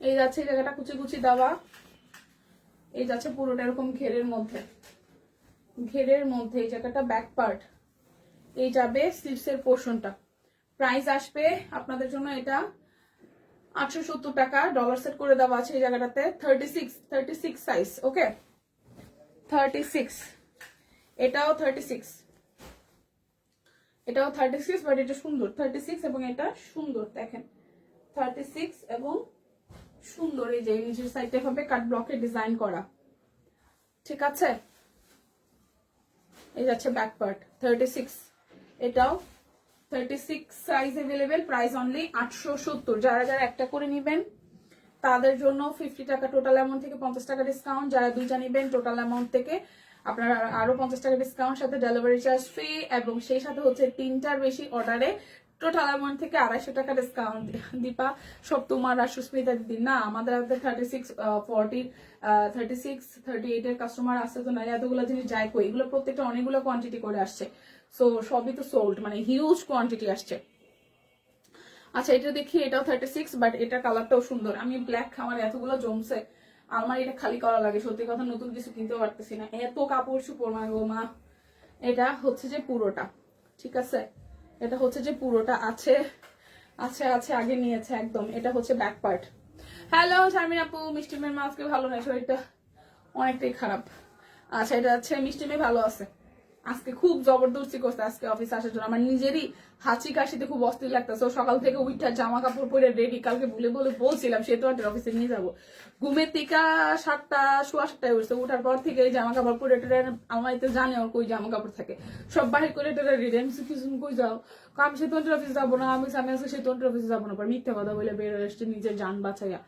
এই যাচ্ছে এই জায়গাটা কুচি কুচি দেওয়া, এই যাচ্ছে পুরোটা এরকম ঘেরের মধ্যে, ঘেরের মধ্যে এই জায়গাটা ব্যাক পার্ট, এই যাবে স্লিভসের পোর্শনটা। প্রাইস আসবে আপনাদের জন্য এটা 870 টাকা, ডলার সেট করে দেওয়া আছে এই জায়গাটাতে। 36 সাইজ, ওকে 36। এটাও 36, এটাও 36, বাট এটা সুন্দর 36 এবং এটা সুন্দর, দেখেন 36 এবং সুন্দর। এই যে নিচের সাইডে হবে কাট ব্লকের ডিজাইন করা, ঠিক আছে। এই যাচ্ছে ব্যাক পার্ট 36, এটাও 36 সাইজ अवेलेबल। Price only 870। যারা যারা একটা করে নেবেন তাদের জন্য 50 টাকা টোটাল অ্যামাউন্ট থেকে 50 টাকা ডিসকাউন্ট। যারা দুইটা নেবেন টোটাল অ্যামাউন্ট থেকে আপনারা আরো 50 টাকা ডিসকাউন্ট, সাথে ডেলিভারি চার্জ ফ্রি, এবং সেই সাথে হচ্ছে তিনটার বেশি অর্ডারে টোটাল অ্যামাউন্ট থেকে 250 টাকা ডিসকাউন্ট। দীপা সব তোমার আর সুস্মিতা দিদি না, আমাদের হাতে 36 40 36 38 এর কাস্টমার আসছে, তো না এতগুলো জিনিস যায় কই, এগুলো প্রত্যেকটা অনেকগুলো কোয়ান্টিটি করে আসছে, সো সবই তো সোল্ড, মানে হিউজ কোয়ান্টিটি আসছে। আচ্ছা এটা দেখি, এটাও 36, বাট এটা কালারটাও সুন্দর। আমি ব্ল্যাক, আমার এতগুলো জমছে, আমার এটা খালি করা লাগে, সত্যি কথা নতুন কিছু কিনতে পারতেছি না, এত কাপড় চুপড় মা গো মা। এটা হচ্ছে যে পুরোটা, ঠিক আছে, এটা হচ্ছে যে পুরোটা আছে আছে আছে আগে নিয়েছে একদম। এটা হচ্ছে ব্যাক পার্ট। হ্যালো শারমিন আপু, মিষ্টি মেয়ের মা আজকে ভালো নয়, শরীরটা অনেকটাই খারাপ। আচ্ছা এটা হচ্ছে মিষ্টি মেয়ে ভালো আছে, আজকে খুব জবরদস্তি করছে আজকে অফিসে আসার জন্য। আমার নিজেরই হাঁচি কাশিতে খুব অস্থির লাগতেছে। সকাল থেকে উইটার জামা কাপড় পরে রেডি, কালকে বলছিলাম সেতুয়াটের অফিসে নিয়ে যাবো। ঘুমের থেকে 7টা 7:15 উঠছে, উঠার পর থেকে এই জামা কাপড় পরে আমার তো জানে ওর কই জামা কাপড় থাকে, সব বাহির করে রেডি। আমি কিছু কই যাও, আমি সেতুয়াটের অফিসে যাবো না, আমি আজকে সেতুয়াটের অফিসে যাবো না, মিথ্যা কথা বলে বের হয়ে এসছে নিজের যান বাঁচাইয়া।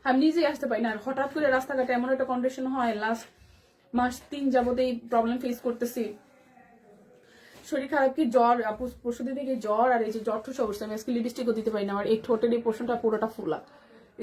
আমি নিজেই আসতে পারি না, আর হঠাৎ করে রাস্তাঘাটে এমন একটা কন্ডিশন হয়, লাস্ট মাস 3 যাবত এই প্রবলেম ফেস করতেছি। শরীর খারাপ কি জ্বর, পরশু দিন থেকে জ্বর, আর এই যে জ্বর ঠুসা উঠছে, আমি আজকে লিপস্টিকও দিতে পারি না, আমার এই ঠোঁটের এই পোর্শনটা পুরোটা ফুলা,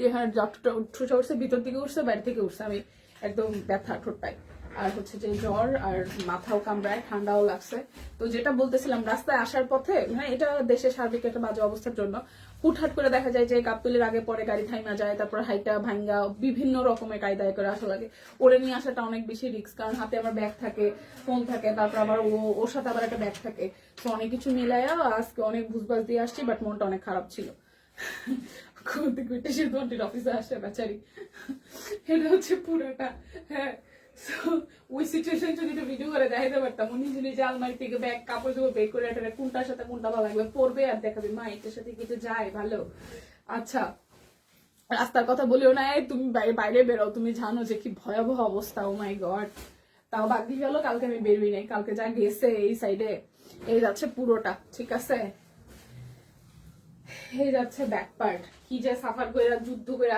এখানে জ্বর ঠুসা উঠছে, ভিতর থেকে উঠছে বাইরে থেকে উঠছে, আমি একদম ব্যথা ঠোঁটটায়, আর হচ্ছে যে জ্বর, আর মাথাও কামড়ায়, ঠান্ডাও লাগছে। তো যেটা বলতেছিলাম, রাস্তায় আসার পথে, হ্যাঁ এটা দেশের সার্বিক একটা বাজে অবস্থার জন্য হুটহাট করে দেখা যায় যে গাবতলির আগে পরে গাড়ি থাইমা যায়, তারপর হাইটা ভাঙ্গা বিভিন্ন রকমের কায়দায় করে আসা লাগে। ওরে নিয়ে আসাটা অনেক বেশি রিস্ক, কারণ হাতে আমার ব্যাগ থাকে, ফোন থাকে, তারপর আবার ওর সাথে আবার একটা ব্যাগ থাকে, তো অনেক কিছু মিলাইয়া আজকে অনেক ভুজবাজ দিয়ে আসছি, বাট মনটা অনেক খারাপ ছিল। অফিসে আসে বেচারি, এটা হচ্ছে পুরোটা। হ্যাঁ ওই সিচুয়েশন যদি একটা ভিডিও করে দেখাইতে পারতাম, নিজে নিজে আলমারি থেকে ব্যাগ কাপড় চোপড় বের করে একটা কোনটার সাথে কোনটা ভালো লাগবে পরবে, আর দেখাবে মা এটার সাথে কেটে যায় ভালো। আচ্ছা রাস্তার কথা বলিও না, তুমি বাইরে বেরো, তুমি জানো যে কি ভয়াবহ অবস্থা, ও মাই গড। তাও বাদ দিয়ে গেল, কালকে আমি বেরোই নাই, কালকে যা গেছে এই সাইডে। এই যাচ্ছে পুরোটা, ঠিক আছে, এই যাচ্ছে ব্যাক পার্ট। কি যে সাফার করে যুদ্ধ করে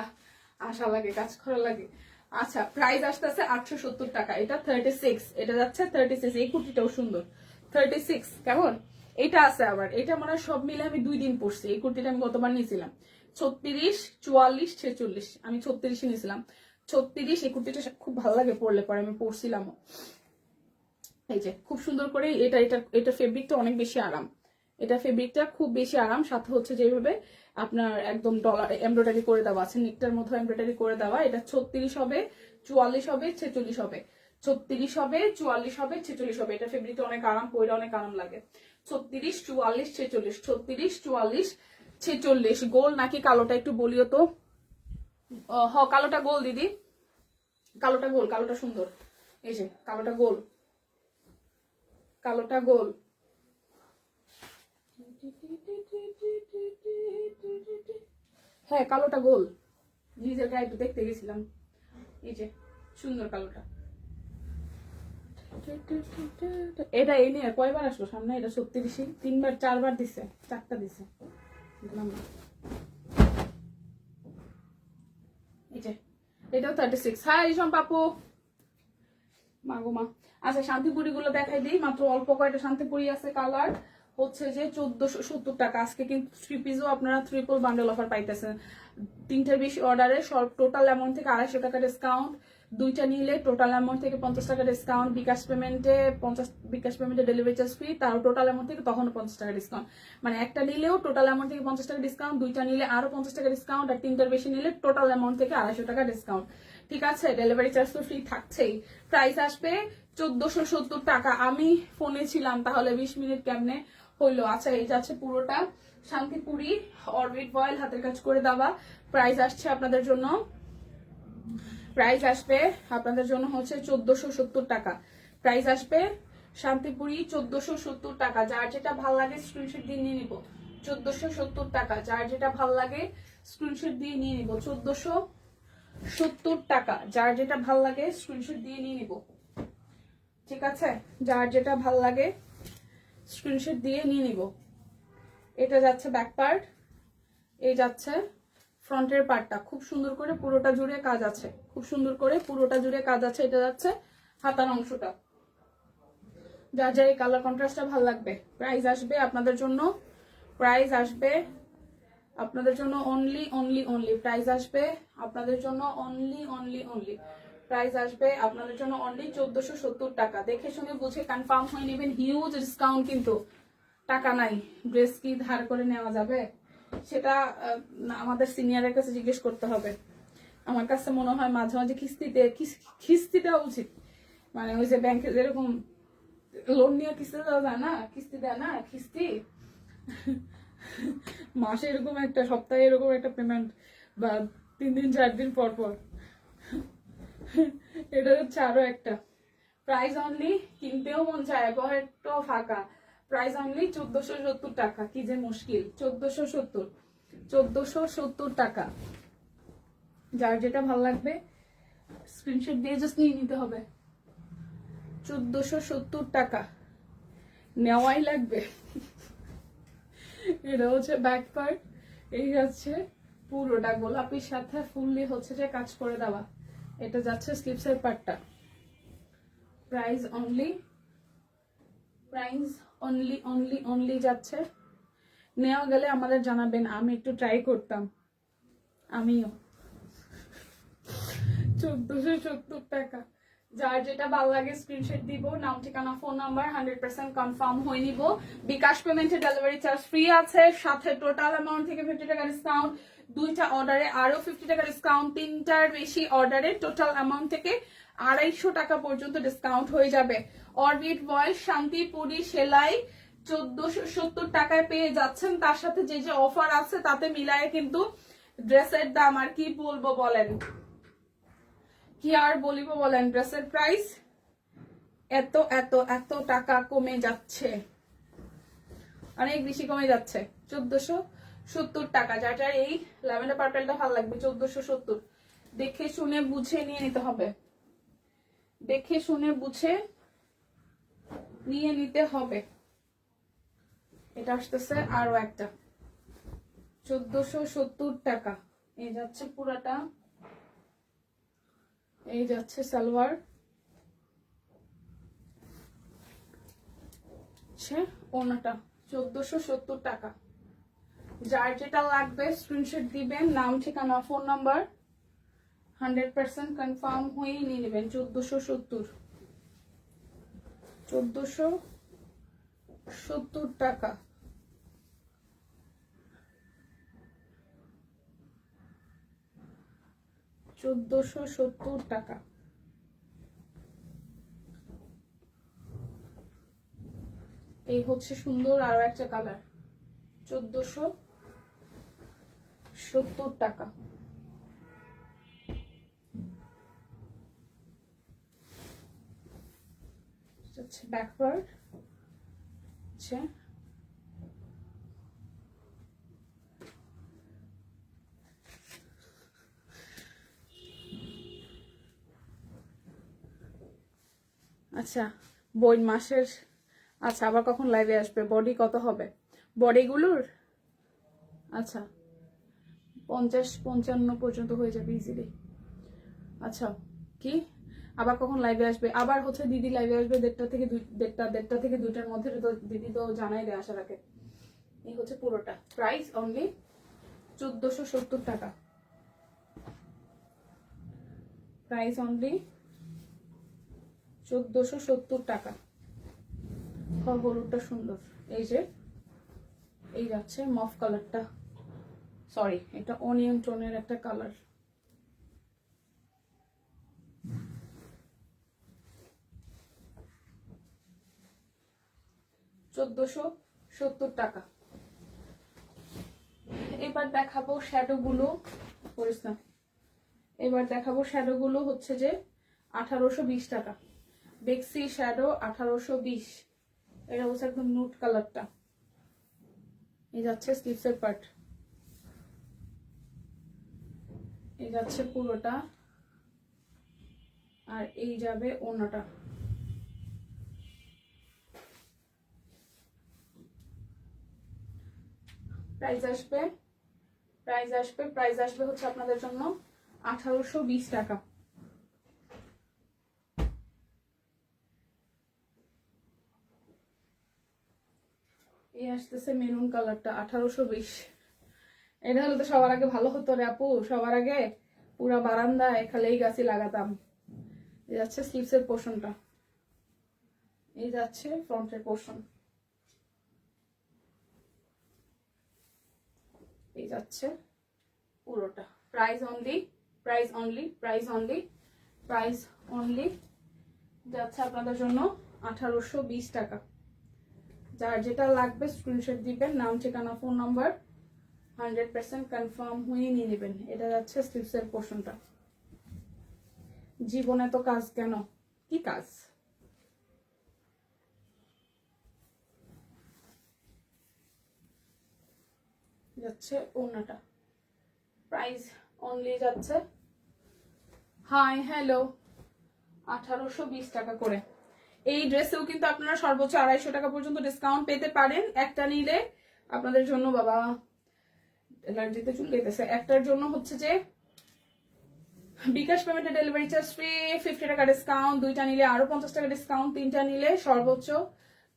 আসা লাগে, কাজ করা লাগে। আচ্ছা প্রাইস আসতেছে 870 টাকা, এটা 36, এটা যাচ্ছে 36। এই কুর্তিটাও সুন্দর, 36 কেমন। এটা আছে আবার, এটা মানে সব মিলে আমি 2 দিন পরছি। এই কুর্তিটা আমি গতবার নিয়েছিলাম 36 44 46, আমি 36 নিয়েছিলাম, 36। এই কুর্তিটা খুব ভালো লাগে পরলে, পরে আমি পরছিলাম। এই যে খুব সুন্দর করে, এটা এটা এটা ফেব্রিকটা অনেক বেশি আরাম, এটা ফেব্রিকটা খুব বেশি আরাম, সাথে হচ্ছে যেভাবে আপনার একদম ডলার এমব্রয়ডারি করে দেওয়া আছে, নেকটার মধ্যে এমব্রয়ডারি করে দেওয়া। এটা 36 হবে, 44 হবে, 46 হবে, 36 হবে, 44 হবে, 46 হবে। এটা ফেব্রিকটা অনেক আরাম, পরে অনেক আরাম লাগে। 36, 44, 46, 36, 44, 46। গোল নাকি কালোটা একটু বলিও তো। কালোটা গোল দিদি, কালোটা গোল, কালোটা সুন্দর। এই যে কালোটা গোল, কালোটা গোল। হ্যাঁ কালোটা গোল, নিজের গায়ে একটু দেখতে গেছিলাম। এই যে সুন্দর কালোটা। এটা এই নিয়ে কয়বার আসলো সামনে? এটা 36, 3বার 4বার দিছে, 4টা দিছে। বুঝলাম না। এই যে এটাও 36। হাই রিসম পাপু, মাগো মা। আচ্ছা শান্তিপুরি গুলো দেখাই দিই, মাত্র অল্প কয়টা শান্তিপুরি আছে। কালার হচ্ছে যে 1470 টাকা। আজকে কিন্তু 3 পিসও আপনারা ট্রিপল বান্ডেল অফার পাইতেছেন। 3টার বেশি অর্ডারে সব টোটাল অ্যামাউন্ট থেকে 250 টাকা ডিসকাউন্ট। 2টা নিলে টোটাল অ্যামাউন্ট থেকে 50 টাকা ডিসকাউন্ট। বিকাশ পেমেন্টে ডেলিভারি চার্জ ফ্রি, তার টোটাল অ্যামাউন্ট থেকে তখনও 50 টাকা ডিসকাউন্ট। মানে একটা নিলেও টোটাল অ্যামাউন্ট থেকে 50 টাকা ডিসকাউন্ট, 2টা নিলে আরো 50 টাকা ডিসকাউন্ট, আর 3টার বেশি নিলে টোটাল অ্যামাউন্ট থেকে 250 টাকা ডিসকাউন্ট। ঠিক আছে, ডেলিভারি চার্জ তো ফ্রি থাকছেই। প্রাইস আসবে 1470 টাকা। আমি ফোনে ছিলাম, তাহলে 20 মিনিট কেমনে হইলো। আচ্ছা এই যাচ্ছে পুরোটা শান্তিপুরি অরবিট ভয়েল হাতের কাজ করে দেওয়া। প্রাইস আসছে আপনাদের জন্য, প্রাইস আসবে আপনাদের জন্য হচ্ছে 1470 টাকা। প্রাইস আসবে শান্তিপুরি 1470 টাকা। যার যেটা ভাল লাগে স্ক্রিনশট দিয়ে নিয়ে নিব। 1470 টাকা। যার যেটা ভাল লাগে স্ক্রিনশট দিয়ে নিয়ে নিব। 1470 টাকা। যার যেটা ভাল লাগে স্ক্রিনশট দিয়ে নিয়ে নিব। ঠিক আছে, যার যেটা ভাল লাগে স্ক্রিনশট দিয়ে নিয়ে নিব। এটা যাচ্ছে ব্যাক পার্ট, এই যাচ্ছে ফ্রন্টের পার্টটা। খুব সুন্দর করে পুরোটা জুড়ে কাজ আছে, খুব সুন্দর করে পুরোটা জুড়ে কাজ আছে। এটা যাচ্ছে হাতার অংশটা। যার যার এই কালার কন্ট্রাস্টটা ভালো লাগবে। প্রাইস আসবে আপনাদের জন্য, প্রাইস আসবে আপনাদের জন্য অনলি অনলি অনলি। প্রাইস আসবে আপনাদের জন্য অনলি অনলি অনলি। প্রাইস আসবে আপনাদের জন্য অনলি 1470 টাকা। দেখে শুনে বুঝে কনফার্ম হয়ে নেবেন। হিউজ ডিসকাউন্ট কিন্তু। টাকা নাই, ড্রেস কি ধার করে নেওয়া যাবে? সেটা আমাদের সিনিয়রের কাছে জিজ্ঞেস করতে হবে। আমার কাছে মনে হয় মাঝে মাঝে কিস্তি দেওয়া উচিত। মানে ওই যে ব্যাংকে যেরকম লোন নিয়ে কিস্তি দেওয়া যায় না, কিস্তি দেয় না, কিস্তি মাসে এরকম একটা, সপ্তাহে এরকম একটা পেমেন্ট, বা 3 দিন 4 দিন পর পর। এটা হচ্ছে আরো একটা। প্রাইস অনলি, কিনতেও মন চায়, একটু ফাঁকা। প্রাইস অনলি 1470 টাকা। কি যে মুশকিল, 1470 টাকা। যার যেটা ভালো লাগবে স্ক্রিনশট দিয়ে জাস্ট নিয়ে নিতে হবে। 1470 টাকা নেওয়াই লাগবে। এটা হচ্ছে ব্যাক পার্ট, এই যাচ্ছে পুরোটা গোলাপির সাথে ফুললি হচ্ছে যে কাজ করে দেওয়া। এটা যাচ্ছে স্লিপসের পার্টটা। Price only, price only only only যাচ্ছে। নেওয়া গেলে আমাদের জানাবেন, আমি একটু ট্রাই করতাম। আমিও। 1470 টাকা। যার যেটা ভালো লাগে স্ক্রিনশট দিব, নাম ঠিকানা ফোন নাম্বার 100% কনফার্ম হয়ে নিব। বিকাশ পেমেন্টে ডেলিভারি চার্জ ফ্রি আছে, সাথে টোটাল অ্যামাউন্ট থেকে 50 টাকা ডিসকাউন্ট। 2টা অর্ডারে আরো 50 টাকা ডিসকাউন্ট। 3টার বেশি অর্ডারে টোটাল অ্যামাউন্ট থেকে 250 টাকা পর্যন্ত ডিসকাউন্ট হয়ে যাবে। অরবিট ভয়েল শান্তিপুরি সেলাই 1470 টাকায় পেয়ে যাচ্ছেন। তার সাথে যে যে অফার আছে তাতে মিলায়ে কিন্তু ড্রেসের দাম আর কি বলবো বলেন, কি আর বলিব বলেন, ড্রেসের প্রাইস এত এত এত টাকা কমে যাচ্ছে, অনেক বেশি কমে যাচ্ছে। 1470 টাকা। যার যার এই ল্যাভেন্ডার পার্পেলটা ভালো লাগবে 1470। দেখে শুনে বুঝে নিয়ে নিতে হবে, দেখে শুনে বুঝে নিয়ে নিতে হবে। এটা আসতেছে আরো একটা 1470 টাকা। এই যাচ্ছে পুরাটা, এই যাচ্ছে সালোয়ার, ওনাটা 1470 টাকা। যার যেটা লাগবে স্ক্রিনশট দিবেন, নাম ঠিকানা ফোন নাম্বার 100% কনফার্ম হয়েই নিয়ে নেবেন। 1470 টাকা। $1470 টাকা। এই হচ্ছে সুন্দর আরো একটা কালার, 1470 টাকা। হচ্ছে ব্যাকওয়ার্ড, আচ্ছা আচ্ছা বোন মাসের, আচ্ছা আবার কখন লাইভে আসবে? বডি কত হবে বডিগুলোর? আচ্ছা 50-55 পর্যন্ত হয়ে যাবে ইজিলি। আচ্ছা কি আবার কখন লাইভে আসবে? আবার হচ্ছে দিদি লাইভে আসবে 1:30 থেকে 2টার মধ্যে, তো দিদি তো জানাই দেয় আসার আগে। এই হচ্ছে পুরোটা, প্রাইস অনলি 1470 টাকা, প্রাইস অনলি 1470 টাকা। হলুদটা সুন্দর, এই যে এই যাচ্ছে মফ কালারটা, সরি এটা অনিয়ন টোনের একটা কালার। $1470 এবার দেখাবো শ্যাডো গুলো, করিস না। এবার দেখাবো শ্যাডো গুলো হচ্ছে যে 1820 টাকা, বেক্সি শ্যাডো 1820। এটা হচ্ছে একদম নুট কালারটা। এই যাচ্ছে স্লিভসের পার্ট, এই যাচ্ছে পুরোটা, আর এই যাবে ওড়নাটা। প্রাইস আসবে হচ্ছে আপনাদের জন্য 1820 টাকা। এই আসতেছে মেরুন কালারটা 1820। এটা হলে তো সবার আগে ভালো হতো রে আপু, সবার আগে পুরা বারান্দায় খালি এই গাছই লাগাতাম। এই যাচ্ছে স্লিভসের পোর্শনটা, এই যাচ্ছে ফ্রন্টের পোর্শন, এই যাচ্ছে পুরোটা। প্রাইস অনলি যাচ্ছে আপনাদের জন্য 1820 টাকা। যার যেটা লাগবে স্ক্রিনশট দিবেন, নাম ঠিকানা ফোন নাম্বার 100% কনফার্ম হয়ে নিয়ে নেবেন। এটা যাচ্ছে স্লিভসের পোর্শনটা। জীবনে তো কাজ কেন, কি কাজ? যাচ্ছে ওড়নাটা, প্রাইস অনলি যাচ্ছে হাই হ্যালো 1820 টাকা করে। এই ড্রেসেও কিন্তু আপনারা সর্বোচ্চ 250 টাকা পর্যন্ত ডিসকাউন্ট পেতে পারেন একটা নিলে। আপনাদের জন্য বাবা অ্যালার্জিতে চুলকাইতেছে, একটার জন্য হচ্ছে যে বিকাশ পেমেন্টে ডেলিভারি চার্জ ফ্রি, 50 টাকা ডিসকাউন্ট, দুইটা নিলে আরো 50 টাকা ডিসকাউন্ট, তিনটা নিলে সর্বোচ্চ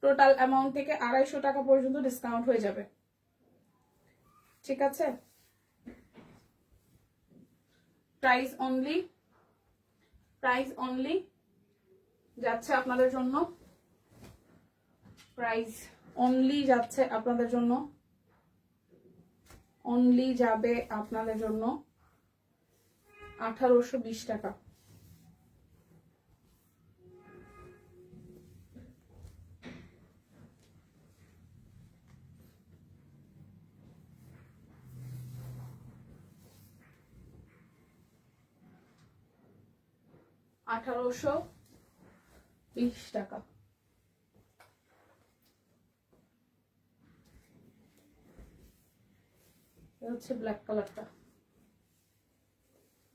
টোটাল অ্যামাউন্ট থেকে 250 টাকা পর্যন্ত ডিসকাউন্ট হয়ে যাবে। ঠিক আছে, প্রাইস অনলি যাচ্ছে আপনাদের জন্য, প্রাইস অনলি যাচ্ছে আপনাদের জন্য, অনলি যাবে আপনাদের জন্য 1820 টাকা। $1820। হচ্ছে ব্ল্যাক কালারটা,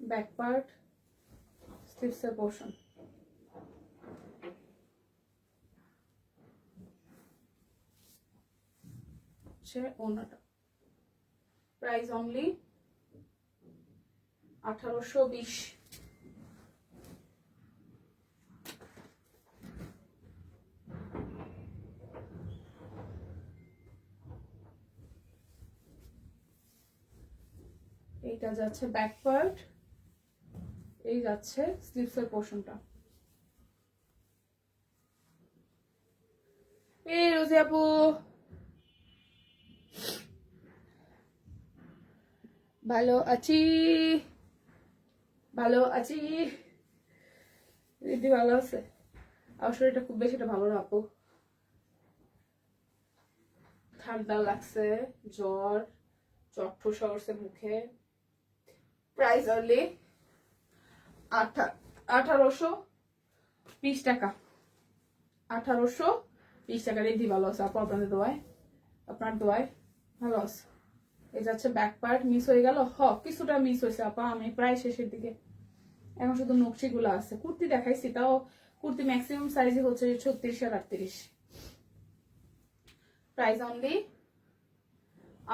ব্যাক পার্ট, স্লিভসের পোর্শন, হচ্ছে ওড়নাটা। Price only 1820। এইটা যাচ্ছে ব্যাক পার্ট, এই যাচ্ছে স্লিভসের পোর্শনটা। এই রোজি আপু ভালো আছি, ভালো আছি, দিদি ভালো আছে? আমার শরীরটা খুব বেশি ভালো না আপু, ঠান্ডা লাগছে, জ্বর চট্টসা উঠছে মুখে। প্রাইস অনলি 1820 টাকা। 1820 টাকা। রেডি ভালো আছে আপু, আপনাদের দোয়ায়, আপনার দোয়ায় ভালো আছে। এই যাচ্ছে ব্যাক পার্ট। মিস হয়ে গেল, কিছুটা মিস হয়েছে আপা, আমি প্রায় শেষের দিকে। এখন শুধু নকশিগুলো আছে। কুর্তি দেখাইছি, তাও কুর্তি ম্যাক্সিমাম সাইজই হচ্ছে 36 আর 38। প্রাইস অনলি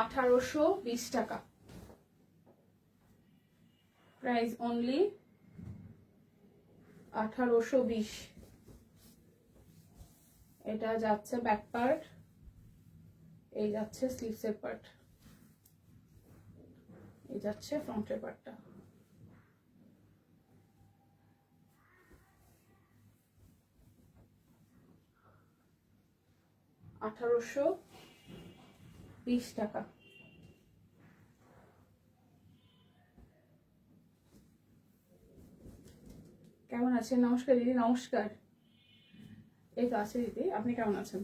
1820 টাকা। Price only 1820। এটা যাচ্ছে ব্যাক পার্ট, এই যাচ্ছে স্লিভসের পার্ট, এই যাচ্ছে ফ্রন্টের পার্টটা। $1820 টাকা। কেমন আছেন? নমস্কার দিদি। নমস্কার। এই তো আছে দিদি, আপনি কেমন আছেন?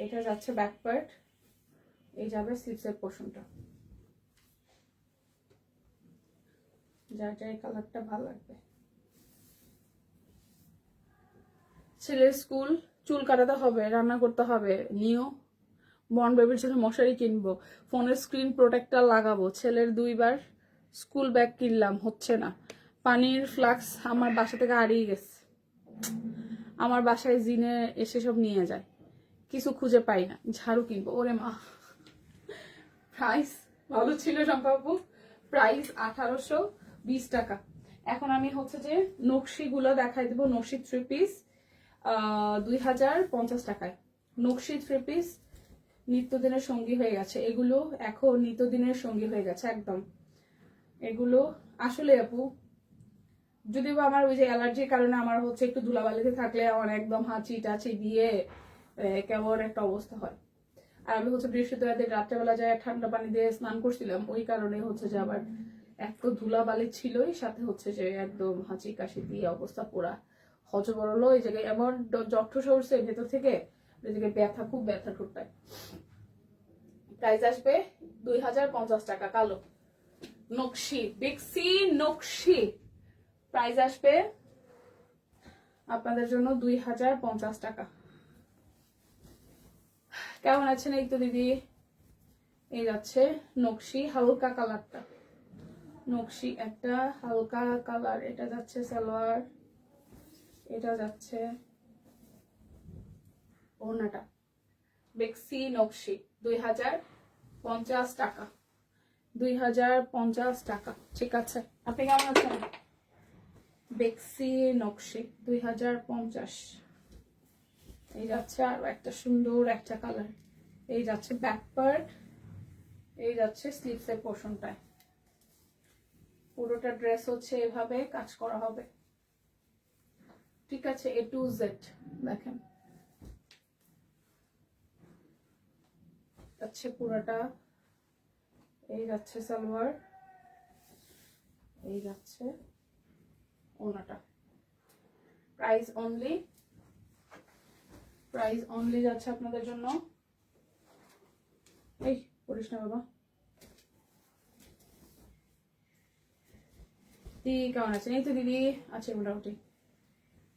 এটা যাচ্ছে ব্যাক পার্ট, এই যাবে স্লিভসের পোর্শনটা। যার যার এই কালারটা ভালো লাগবে। ছেলের স্কুল, চুল কাটাতে হবে, রান্না করতে হবে, নিও। বর্ন বেবির জন্য মশারি কিনবো, ফোনের স্ক্রিন প্রোটেক্টর লাগাবো, ছেলের 2বার স্কুল ব্যাগ কিনলাম, হচ্ছে না। পানির ফ্লাক্স আমার বাসা থেকে হারিয়ে গেছে। আমার বাসায় জিনে এসে সব নিয়ে যায়, কিছু খুঁজে পাই না। ঝাড়ু কিনবো, ওরে মা। প্রাইস ভালো ছিল সম্ভাব্য। প্রাইস 1820 টাকা। এখন আমি হচ্ছে যে নকশিগুলো দেখাই দেবো। নকশি 3 পিস 2050 টাকায়। নকশি 3 পিস নিত্যদিনের সঙ্গী হয়ে গেছে এগুলো, এখন নিত্যদিনের সঙ্গী হয়ে গেছে একদম। এগুলো আসলে আপু, যদিও আমার ওই যে অ্যালার্জির কারণে আমার হচ্ছে একটু ধুলাবালিতে থাকলে আমার একদম হাঁচি টাচি দিয়ে কেমন একটা অবস্থা হয়। আর আমি হচ্ছে বৃহস্পতিবার রাত্রেবেলা যায় ঠান্ডা পানি দিয়ে স্নান করছিলাম, ওই কারণে হচ্ছে যে আবার এত ধুলাবালি ছিলই, সাথে হচ্ছে যে একদম হাঁচি কাশি দিয়ে অবস্থা পুরা হজবরল। এই জায়গায় এমন জঠর সরছে ভেতর থেকে, ওই জায়গায় ব্যথা, খুব ব্যথা ঠোঁটায়। প্রাইস আসবে 2050 টাকা। কালো নকশি, বিক্সি নকশি, প্রাইস আসবে আপনাদের জন্য 2050 টাকা। কেমন আছেন? এই তো দিদি। এই যাচ্ছে নকশি হালকা কালারটা, নকশি একটা হালকা কালার। এটা যাচ্ছে সালোয়ার, এটা যাচ্ছে ওড়নাটা। বেক্সি নকশি 2050 টাকা। 2050 টাকা। ঠিক আছে, আপনি কেমন আছেন? বেক্সি নকশি 2050। এই যাচ্ছে আরো একটা সুন্দর একটা কালার। এই যাচ্ছে ব্যাক পার্ট, এই যাচ্ছে স্লিভসের পোর্শনটায়। পুরোটা ড্রেস হচ্ছে এভাবে কাজ করা হবে। ঠিক আছে, A to Z দেখেন যাচ্ছে পুরোটা। এই যাচ্ছে সালোয়ার, এই যাচ্ছে ওনাটা। প্রাইস অনলি যাচ্ছে আপনাদের জন্য, এই করিস না বাবা। দিদি কেমন আছেন? এই তো দিদি আছে মোটামুটি।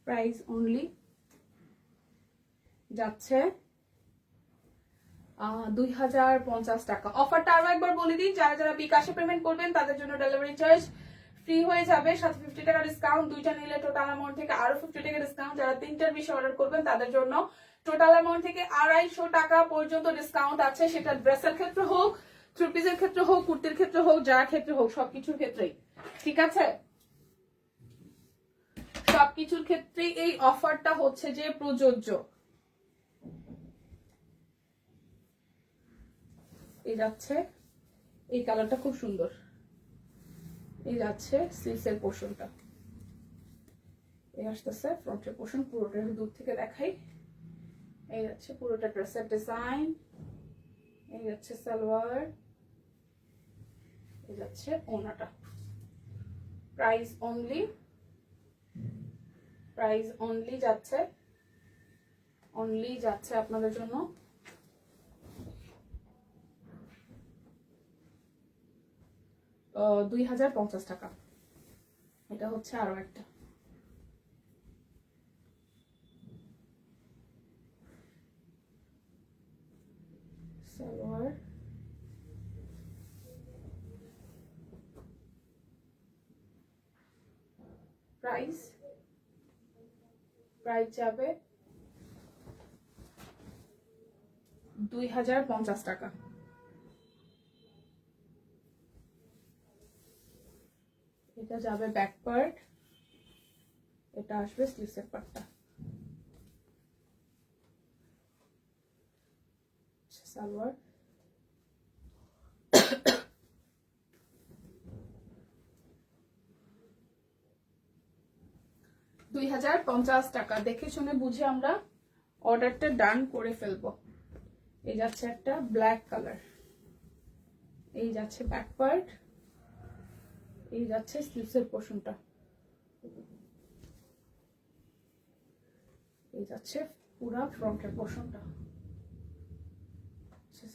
প্রাইস অনলি যাচ্ছে 2050 টাকা। অফারটা আরো একবার বলে দিই, যারা যারা বিকাশে পেমেন্ট করবেন তাদের জন্য ডেলিভারি চার্জ ফ্রি হয়ে যাবে, সাথে 50 টাকা ডিসকাউন্ট। 2টা নিলে টোটাল অ্যামাউন্ট থেকে আরো 50 টাকা ডিসকাউন্ট। যারা 3টার বেশি অর্ডার করবেন তাদের জন্য টোটাল অ্যামাউন্ট থেকে 250 টাকা পর্যন্ত ডিসকাউন্ট আছে। সেটা ড্রেসের ক্ষেত্রে হোক, 3 পিসের ক্ষেত্রে হোক, কুর্তির ক্ষেত্রে হোক, যার ক্ষেত্রে হোক, সবকিছুর ক্ষেত্রেই। ঠিক আছে, সবকিছুর ক্ষেত্রে এই অফারটা হচ্ছে যে প্রযোজ্য। এই যাচ্ছে এই কালারটা খুব সুন্দর। এই যাচ্ছে স্লিভসের পোর্শনটা, এই আসতেছে ফ্রন্টের পোর্শন। পুরোটা দূর থেকে দেখাই। এই যাচ্ছে পুরোটা ড্রেসের ডিজাইন, এই যাচ্ছে সালোয়ার, এই যাচ্ছে ওনাটা। প্রাইস অনলি যাচ্ছে আপনাদের জন্য 2050 টাকা। এটা হচ্ছে আরো একটা সালোয়ার, প্রাইস যাবে 2050 টাকা। এটা যাবে ব্যাক পার্ট, এটা আসবে স্লিভসের পার্টটা। সালোয়ার, 2050 টাকা। দেখে শুনে বুঝে আমরা অর্ডারটা ডান করে ফেলবো। এই যাচ্ছে একটা ব্ল্যাক কালার, এই যাচ্ছে ব্যাক পার্ট, এই যাচ্ছে স্লিভসের পোর্শনটা, এই যাচ্ছে পুরা ফ্রন্টের পোর্শনটা।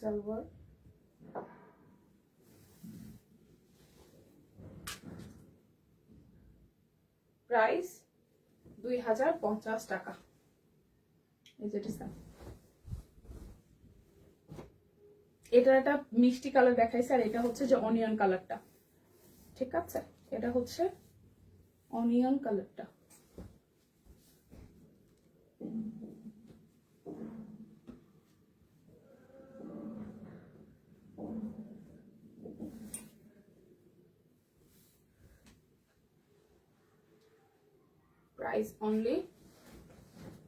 সালোয়ার, প্রাইস 2050 টাকা। এই যে এটা একটা মিষ্টি কালার দেখাইছে, আর এটা হচ্ছে যে অনিয়ন কালারটা, ঠিক আছে? এটা হচ্ছে অনিয়ন কালারটা। প্রাইস অনলি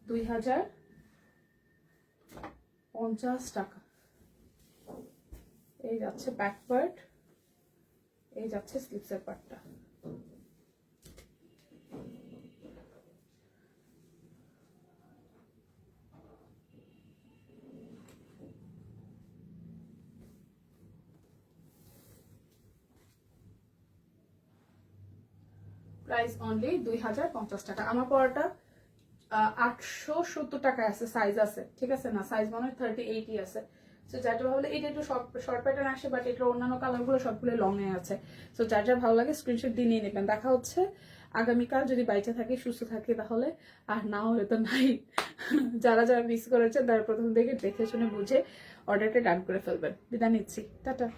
2050 টাকা। এই যাচ্ছে ব্যাক পার্ট, এই যাচ্ছে স্লিভসের পার্টটা। প্রাইস অনলি 2050 টাকা। আমার পরাটা 870 টাকায় আছে, সাইজ আছে, ঠিক আছে না? সাইজ মনে হয় 38 আছে। সো যার যা ভালো লাগে, এটা একটু শর্ট প্যাটার্ন আসে, বাট এটার অন্যান্য কালারগুলো সবগুলো লং এ আছে। সো যার যা ভালো লাগে স্ক্রিনশট দিয়ে নিয়ে নেবেন। দেখা হচ্ছে আগামীকাল, যদি বাইচে থাকে, সুস্থ থাকে তাহলে, আর না হলে তো নাই। যারা যারা মিস করেছেন তারা প্রথম থেকে দেখে শুনে বুঝে অর্ডারটা ডান করে ফেলবেন। বিদায় নিচ্ছি, টাটা।